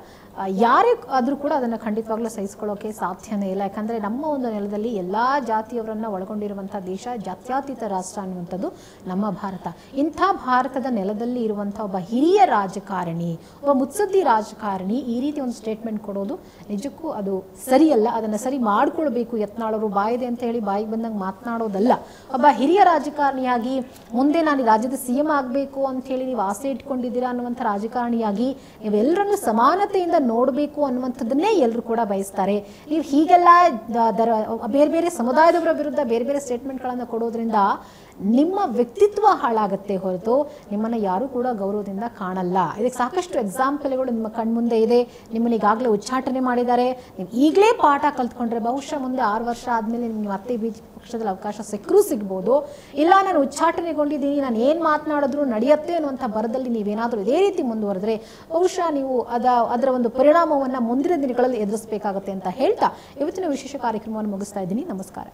ಯಾರೇ ಆದರೂ ಕೂಡ ಅದನ್ನು ಖಂಡಿತವಾಗ್ಲೂ ಸಹಿಸ್ಕೊಳ್ಳೋಕೆ ಸಾಧ್ಯನೇ ಇಲ್ಲ. ಯಾಕಂದರೆ ನಮ್ಮ ಒಂದು ನೆಲದಲ್ಲಿ ಎಲ್ಲ ಜಾತಿಯವರನ್ನು ಒಳಗೊಂಡಿರುವಂಥ ದೇಶ, ಜಾತ್ಯತೀತ ರಾಷ್ಟ್ರ ಅನ್ನುವಂಥದ್ದು ನಮ್ಮ ಭಾರತ. ಇಂಥ ಭಾರತದ ನೆಲದಲ್ಲಿ ಇರುವಂಥ ಒಬ್ಬ ಹಿರಿಯ ರಾಜಕಾರಣಿ, ಒಬ್ಬ ಮುತ್ಸದ್ದಿ ರಾಜಕಾರಣಿ ಈ ರೀತಿ ಒಂದು ಸ್ಟೇಟ್ಮೆಂಟ್ ಕೊಡೋದು ನಿಜಕ್ಕೂ ಅದು ಸರಿಯಲ್ಲ. ಅದನ್ನು ಸರಿ ಮಾಡ್ಕೊಳ್ಬೇಕು ಯತ್ನಾಳ್ ಅವರು. ಬಾಯಿದೆ ಅಂತ ಹೇಳಿ ಬಾಯಿಗೆ ಬಂದಂಗೆ ಮಾತನಾಡೋದಲ್ಲ. ಒಬ್ಬ ಹಿರಿಯ ರಾಜಕಾರಣಿಯಾಗಿ ಮುಂದೆ ನಾನು ರಾಜ್ಯದ CM ಆಗಬೇಕು ಅಂತ ಹೇಳಿ ನೀವು ಆಸೆ ಇಟ್ಕೊಂಡಿದ್ದೀರಾ ಅನ್ನುವಂಥ ರಾಜಕಾರಣಿಯಾಗಿ ನೀವೆಲ್ಲರನ್ನು ಸಮಾನತೆಯಿಂದ ನೋಡಬೇಕು ಅನ್ನುವಂಥದ್ದನ್ನೇ ಎಲ್ಲರೂ ಕೂಡ ಬಯಸ್ತಾರೆ. ನೀವು ಹೀಗೆಲ್ಲ ಬೇರೆ ಬೇರೆ ಸಮುದಾಯದವರ ವಿರುದ್ಧ ಬೇರೆ ಬೇರೆ ಸ್ಟೇಟ್ಮೆಂಟ್ಗಳನ್ನು ಕೊಡೋದ್ರಿಂದ ನಿಮ್ಮ ವ್ಯಕ್ತಿತ್ವ ಹಾಳಾಗುತ್ತೆ ಹೊರತು ನಿಮ್ಮನ್ನು ಯಾರೂ ಕೂಡ ಗೌರವದಿಂದ ಕಾಣಲ್ಲ. ಇದಕ್ಕೆ ಸಾಕಷ್ಟು ಎಕ್ಸಾಂಪಲ್ಗಳು ನಿಮ್ಮ ಕಣ್ಮುಂದೆ ಇದೆ. ನಿಮ್ಮನ್ನು ಈಗಾಗಲೇ ಉಚ್ಚಾಟನೆ ಮಾಡಿದ್ದಾರೆ. ನೀವು ಈಗಲೇ ಪಾಠ ಕಲ್ತ್ಕೊಂಡ್ರೆ ಬಹುಶಃ ಮುಂದೆ 6 ವರ್ಷ ಆದಮೇಲೆ ನಿಮ್ಗೆ ಮತ್ತೆ BJP ಪಕ್ಷದಲ್ಲಿ ಅವಕಾಶ ಸಿಗ್ಬೋದು. ಇಲ್ಲ ನಾನು ಉಚ್ಚಾಟನೆಗೊಂಡಿದ್ದೀನಿ, ನಾನು ಏನು ಮಾತನಾಡಿದ್ರು ನಡೆಯುತ್ತೆ ಅನ್ನುವಂಥ ಬರದಲ್ಲಿ ನೀವೇನಾದರೂ ಇದೇ ರೀತಿ ಮುಂದುವರೆದ್ರೆ ಬಹುಶಃ ನೀವು ಅದರ ಒಂದು ಪರಿಣಾಮವನ್ನು ಮುಂದಿನ ದಿನಗಳಲ್ಲಿ ಎದುರಿಸಬೇಕಾಗತ್ತೆ ಅಂತ ಹೇಳ್ತಾ ಇವತ್ತಿನ ವಿಶೇಷ ಕಾರ್ಯಕ್ರಮವನ್ನು ಮುಗಿಸ್ತಾ ಇದ್ದೀನಿ. ನಮಸ್ಕಾರ.